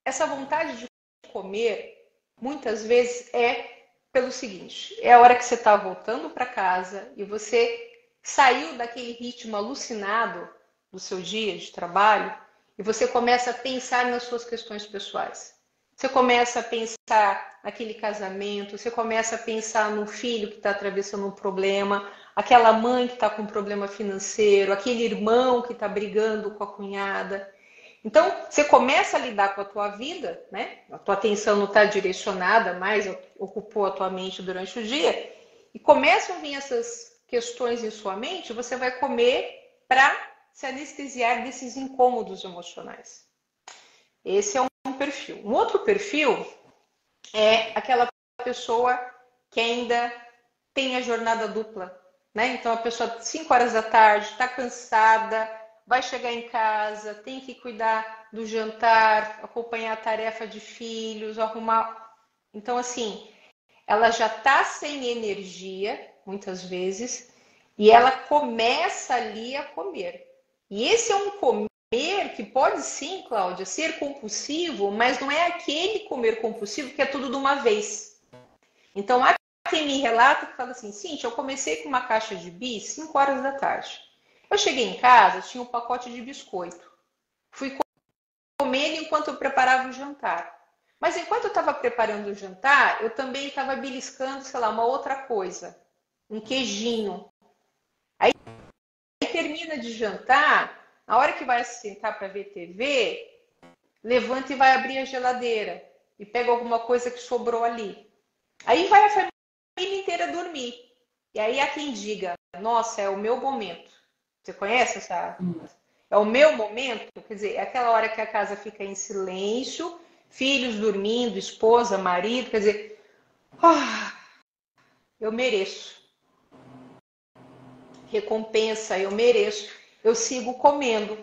Speaker 1: essa vontade de comer, muitas vezes, é pelo seguinte: é a hora que você está voltando para casa e você saiu daquele ritmo alucinado do seu dia de trabalho e você começa a pensar nas suas questões pessoais. Você começa a pensar naquele casamento, você começa a pensar no filho que está atravessando um problema, aquela mãe que está com um problema financeiro, aquele irmão que está brigando com a cunhada. Então, você começa a lidar com a tua vida, né? A tua atenção não está direcionada mais, ocupou a tua mente durante o dia, e começam a vir essas questões em sua mente, você vai comer para se anestesiar desses incômodos emocionais. Esse é um perfil. Um outro perfil é aquela pessoa que ainda tem a jornada dupla, né? Então a pessoa 5 horas da tarde está cansada, vai chegar em casa, tem que cuidar do jantar, acompanhar a tarefa de filhos, arrumar. Então assim, ela já está sem energia, muitas vezes, e ela começa ali a comer. E esse é um comer que pode sim, Cláudia, ser compulsivo, mas não é aquele comer compulsivo que é tudo de uma vez. Então, há quem me relata que fala assim, Cíntia, eu comecei com uma caixa de bis 5 horas da tarde. Eu cheguei em casa, tinha um pacote de biscoito. Fui comendo enquanto eu preparava o jantar. Mas enquanto eu estava preparando o jantar, eu também estava beliscando, sei lá, uma outra coisa. Um queijinho. Aí termina de jantar, a hora que vai se sentar para ver TV, levanta e vai abrir a geladeira e pega alguma coisa que sobrou ali. Aí vai a família inteira dormir. E aí há quem diga, nossa, é o meu momento. Você conhece essa? É o meu momento? Quer dizer, é aquela hora que a casa fica em silêncio, filhos dormindo, esposa, marido, quer dizer, eu mereço. Recompensa, eu mereço. Eu sigo comendo.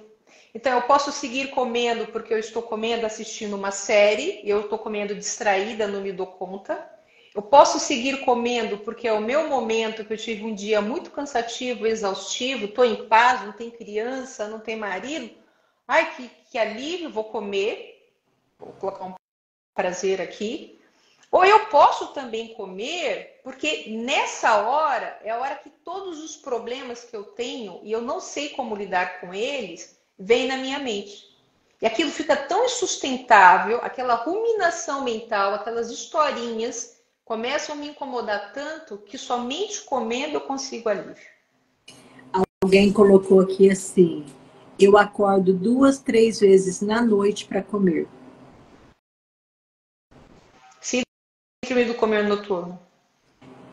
Speaker 1: Então, eu posso seguir comendo porque eu estou comendo assistindo uma série, eu estou comendo distraída, não me dou conta. Eu posso seguir comendo porque é o meu momento, que eu tive um dia muito cansativo, exaustivo, estou em paz, não tem criança, não tem marido. Ai, que alívio, vou comer. Vou colocar um prazer aqui. Ou eu posso também comer, porque nessa hora é a hora que todos os problemas que eu tenho e eu não sei como lidar com eles, vêm na minha mente. E aquilo fica tão insustentável, aquela ruminação mental, aquelas historinhas começam a me incomodar tanto que somente comendo eu consigo alívio.
Speaker 2: Alguém colocou aqui assim: eu acordo 2, 3 vezes na noite para comer.
Speaker 1: Síndrome do comer noturno.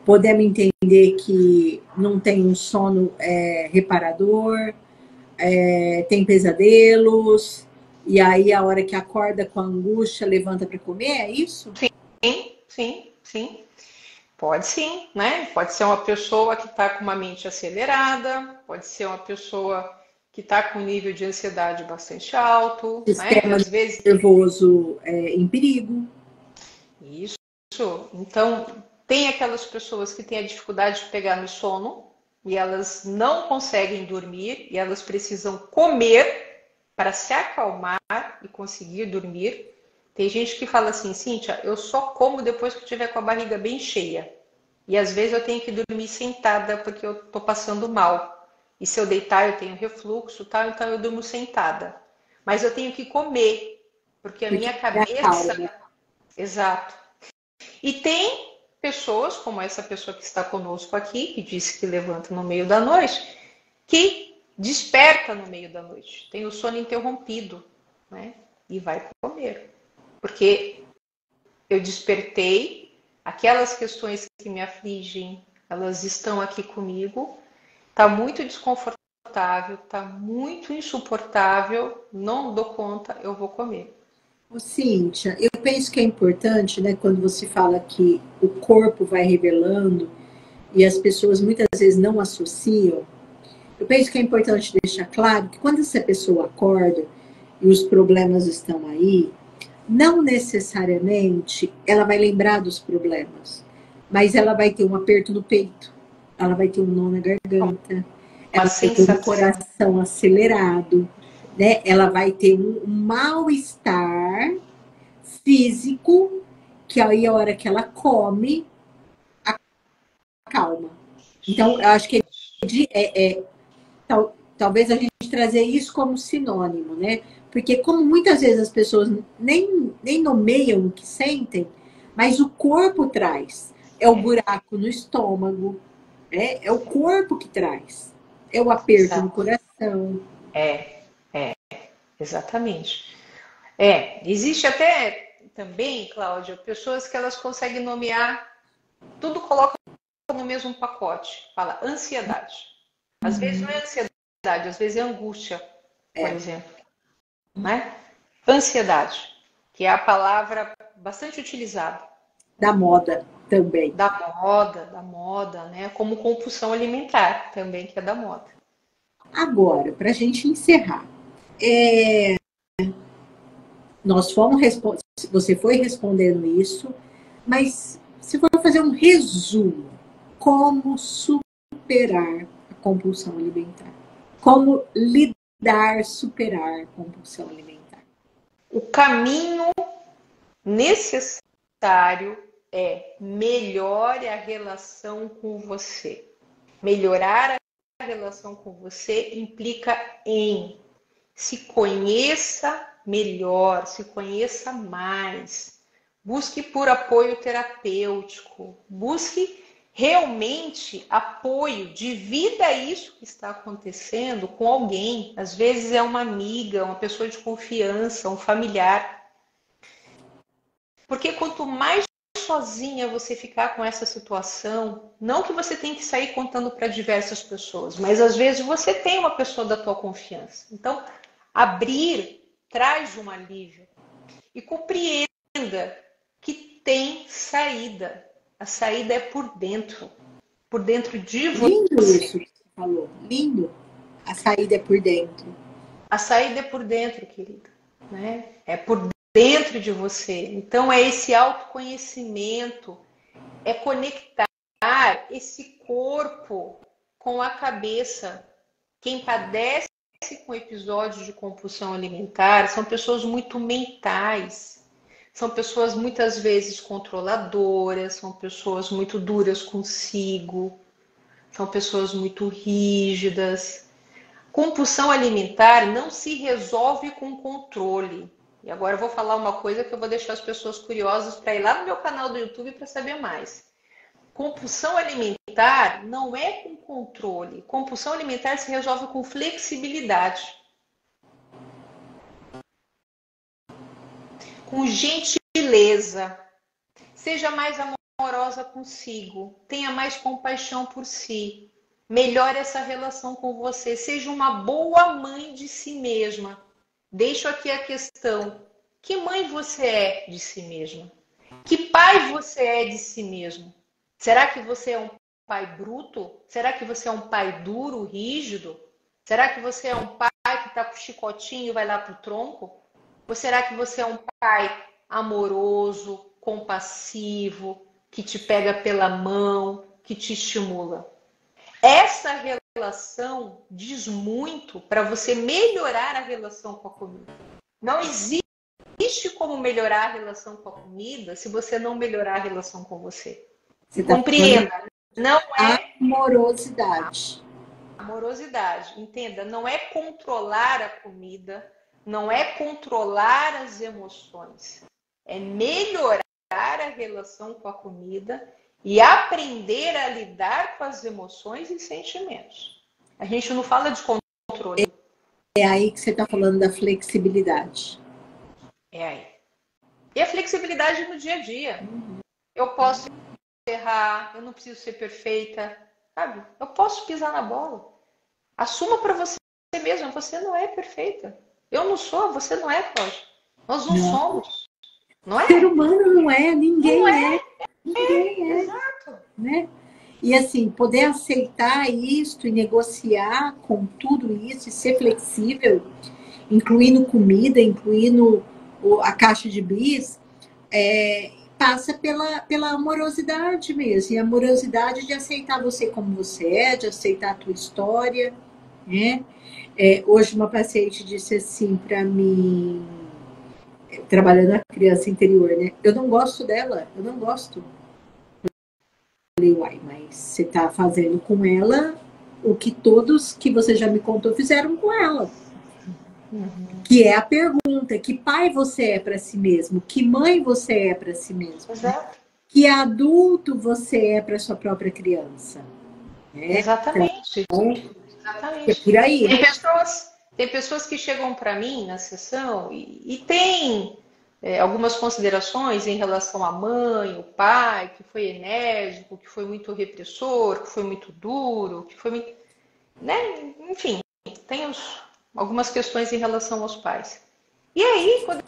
Speaker 2: Podemos entender que não tem um sono reparador, tem pesadelos, e aí a hora que acorda com angústia, levanta para comer, é isso?
Speaker 1: Sim, sim, sim. Pode sim, né? Pode ser uma pessoa que está com uma mente acelerada, pode ser uma pessoa que está com um nível de ansiedade bastante alto, né?
Speaker 2: Sistema
Speaker 1: Às vezes.
Speaker 2: nervoso em perigo.
Speaker 1: Isso. Então, tem aquelas pessoas que têm a dificuldade de pegar no sono e elas não conseguem dormir e elas precisam comer para se acalmar e conseguir dormir. Tem gente que fala assim, Cíntia, eu só como depois que eu estiver com a barriga bem cheia. E às vezes eu tenho que dormir sentada porque eu estou passando mal. E se eu deitar eu tenho refluxo, tal, então eu durmo sentada. Mas eu tenho que comer, porque a
Speaker 2: Porque
Speaker 1: minha
Speaker 2: é a
Speaker 1: cabeça...
Speaker 2: calma.
Speaker 1: Exato. E tem pessoas, como essa pessoa que está conosco aqui, que disse que levanta no meio da noite, que desperta no meio da noite, tem o sono interrompido, né? E vai comer. Porque eu despertei, aquelas questões que me afligem, elas estão aqui comigo, tá muito desconfortável, tá muito insuportável, não dou conta, eu vou comer.
Speaker 2: Ô, Cíntia, eu penso que é importante, né, quando você fala que o corpo vai revelando e as pessoas muitas vezes não associam, eu penso que é importante deixar claro que quando essa pessoa acorda e os problemas estão aí, não necessariamente ela vai lembrar dos problemas, mas ela vai ter um aperto no peito, ela vai ter um nó na garganta,
Speaker 1: Uma
Speaker 2: ela vai ter um
Speaker 1: sensação.
Speaker 2: coração acelerado, né? Ela vai ter um mal-estar físico, que aí a hora que ela come, acalma. Então, eu acho que talvez a gente trazer isso como sinônimo, né? Porque como muitas vezes as pessoas nem nomeiam o que sentem, mas o corpo traz. É o buraco no estômago, é o corpo que traz. É o aperto no
Speaker 1: Exato.
Speaker 2: coração.
Speaker 1: É, exatamente. Existe até também, Cláudia, pessoas que elas conseguem nomear, tudo coloca no mesmo pacote. Fala ansiedade. Às vezes não é ansiedade, às vezes é angústia, por
Speaker 2: É.
Speaker 1: exemplo, né? Ansiedade, que é a palavra bastante utilizada.
Speaker 2: Da moda também.
Speaker 1: Da moda, né? Como compulsão alimentar também, que é da moda.
Speaker 2: Agora, para a gente encerrar, nós fomos você foi respondendo isso, mas se for fazer um resumo, como superar a compulsão alimentar? Como lidar, superar a compulsão alimentar?
Speaker 1: O caminho necessário é melhore a relação com você. Melhorar a relação com você implica em se conheça melhor, se conheça mais. Busque por apoio terapêutico, busque realmente apoio, divida isso que está acontecendo com alguém. Às vezes é uma amiga, uma pessoa de confiança, um familiar. Porque quanto mais sozinha você ficar com essa situação, não que você tenha que sair contando para diversas pessoas, mas às vezes você tem uma pessoa da tua confiança. Então, abrir traz um alívio. E compreenda que tem saída. A saída é por dentro de
Speaker 2: Lindo
Speaker 1: você.
Speaker 2: isso que você falou, lindo. A saída é por dentro.
Speaker 1: A saída é por dentro, querida, né? É por dentro de você. Então é esse autoconhecimento, é conectar esse corpo com a cabeça. Quem padece com episódios de compulsão alimentar são pessoas muito mentais, são pessoas muitas vezes controladoras, são pessoas muito duras consigo, são pessoas muito rígidas. Compulsão alimentar não se resolve com controle. E agora eu vou falar uma coisa que eu vou deixar as pessoas curiosas para ir lá no meu canal do YouTube para saber mais. Compulsão alimentar não é com controle. Compulsão alimentar se resolve com flexibilidade, com gentileza. Seja mais amorosa consigo, tenha mais compaixão por si. Melhore essa relação com você. Seja uma boa mãe de si mesma. Deixo aqui a questão: que mãe você é de si mesma? Que pai você é de si mesmo? Será que você é um pai bruto? Será que você é um pai duro, rígido? Será que você é um pai que está com o chicotinho e vai lá para o tronco? Ou será que você é um pai amoroso, compassivo, que te pega pela mão, que te estimula? Essa relação diz muito para você melhorar a relação com a comida. Não existe como melhorar a relação com a comida se você não melhorar a relação com você.
Speaker 2: Você está falando
Speaker 1: Compreenda, não é
Speaker 2: amorosidade.
Speaker 1: amorosidade. Entenda, não é controlar a comida, não é controlar as emoções. É melhorar a relação com a comida e aprender a lidar com as emoções e sentimentos. A gente não fala de controle.
Speaker 2: É aí que você está falando da flexibilidade.
Speaker 1: É aí. E a flexibilidade no dia a dia. Eu posso errar, eu não preciso ser perfeita, sabe? Eu posso pisar na bola. Assuma para você mesma, você não é perfeita. Eu não sou, você não é, Cláudia. Nós não somos. Não é?
Speaker 2: Ser humano não é, ninguém
Speaker 1: Não
Speaker 2: é. Ninguém é.
Speaker 1: Exato.
Speaker 2: Né? E assim, poder aceitar isso e negociar com tudo isso e ser flexível, incluindo comida, incluindo a caixa de bis, passa pela amorosidade mesmo. E a amorosidade de aceitar você como você é, de aceitar a tua história. Né? Hoje uma paciente disse assim para mim, trabalhando a criança interior, né? Eu não gosto dela, eu não gosto. Falei, uai, mas você tá fazendo com ela o que todos que você já me contou fizeram com ela. Que é a pergunta: que pai você é para si mesmo? Que mãe você é para si mesmo?
Speaker 1: Exato.
Speaker 2: Que adulto você é para sua própria criança?
Speaker 1: Exatamente.
Speaker 2: Então,
Speaker 1: Exatamente.
Speaker 2: é por aí.
Speaker 1: Tem pessoas que chegam para mim na sessão e tem algumas considerações em relação à mãe, o pai, que foi enérgico, que foi muito repressor, que foi muito duro, que foi muito... Né? Enfim, tem algumas questões em relação aos pais. E aí, quando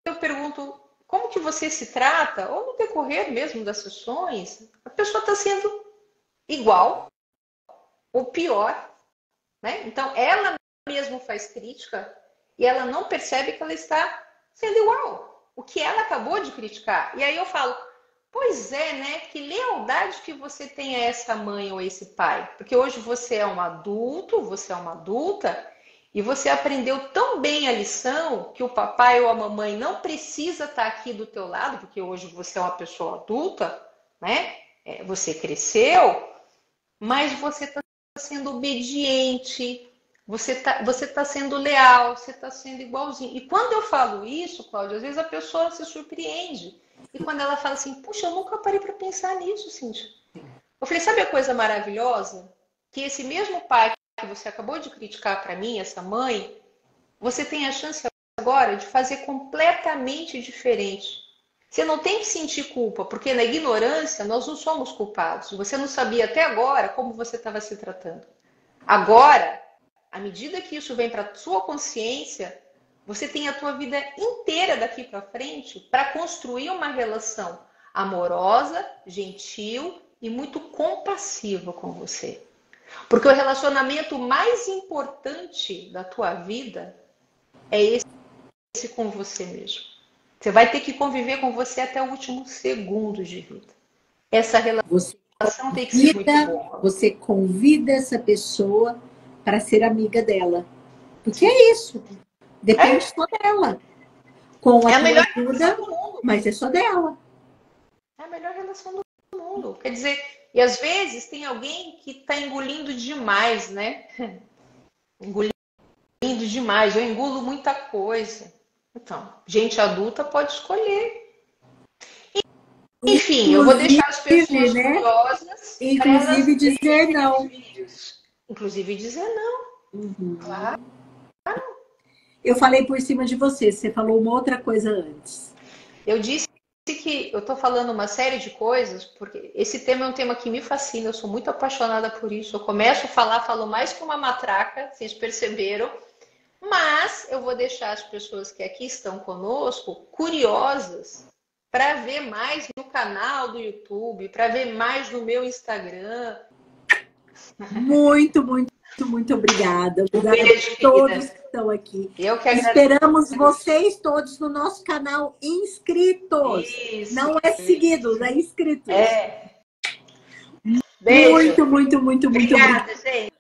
Speaker 1: eu pergunto como que você se trata, ou no decorrer mesmo das sessões, a pessoa está sendo igual ou pior, né? Então, ela mesmo faz crítica e ela não percebe que ela está sendo igual, o que ela acabou de criticar. E aí eu falo, pois é, né? Que lealdade que você tem a essa mãe ou esse pai. Porque hoje você é um adulto, você é uma adulta, e você aprendeu tão bem a lição que o papai ou a mamãe não precisa estar aqui do teu lado, porque hoje você é uma pessoa adulta, né? Você cresceu, mas você está sendo obediente, você tá sendo leal, você está sendo igualzinho. E quando eu falo isso, Cláudia, às vezes a pessoa se surpreende. E quando ela fala assim, puxa, eu nunca parei para pensar nisso, Cíntia. Eu falei, sabe a coisa maravilhosa? Que esse mesmo pai que você acabou de criticar para mim, essa mãe, você tem a chance agora de fazer completamente diferente. Você não tem que sentir culpa, porque na ignorância nós não somos culpados. Você não sabia até agora como você estava se tratando. Agora, à medida que isso vem para a sua consciência, você tem a tua vida inteira daqui para frente para construir uma relação amorosa, gentil e muito compassiva com você. Porque o relacionamento mais importante da tua vida é esse com você mesmo. Você vai ter que conviver com você até o último segundo de vida. Essa relação tem que ser muito boa.
Speaker 2: Você convida essa pessoa para ser amiga dela. Porque é isso. Depende só dela. Com a tua ajuda, mas é só dela.
Speaker 1: É a melhor relação do mundo. Quer dizer, e às vezes tem alguém que está engolindo demais, né? Engolindo demais. Eu engulo muita coisa. Então, gente adulta pode escolher. Enfim, eu vou deixar as pessoas curiosas.
Speaker 2: Inclusive dizer não.
Speaker 1: Inclusive dizer não.
Speaker 2: Uhum.
Speaker 1: Claro.
Speaker 2: Eu falei por cima de você. Você falou uma outra coisa antes.
Speaker 1: Eu disse que eu estou falando uma série de coisas, porque esse tema é um tema que me fascina, eu sou muito apaixonada por isso. Eu começo a falar, falo mais que uma matraca, vocês perceberam. Mas eu vou deixar as pessoas que aqui estão conosco curiosas para ver mais no canal do YouTube, para ver mais no meu Instagram.
Speaker 2: Muito obrigada. Obrigada a todos que estão aqui.
Speaker 1: Eu que
Speaker 2: esperamos vocês todos no nosso canal inscritos. Isso, não é seguidos, é inscritos.
Speaker 1: Beijo.
Speaker 2: Muito
Speaker 1: obrigada, gente.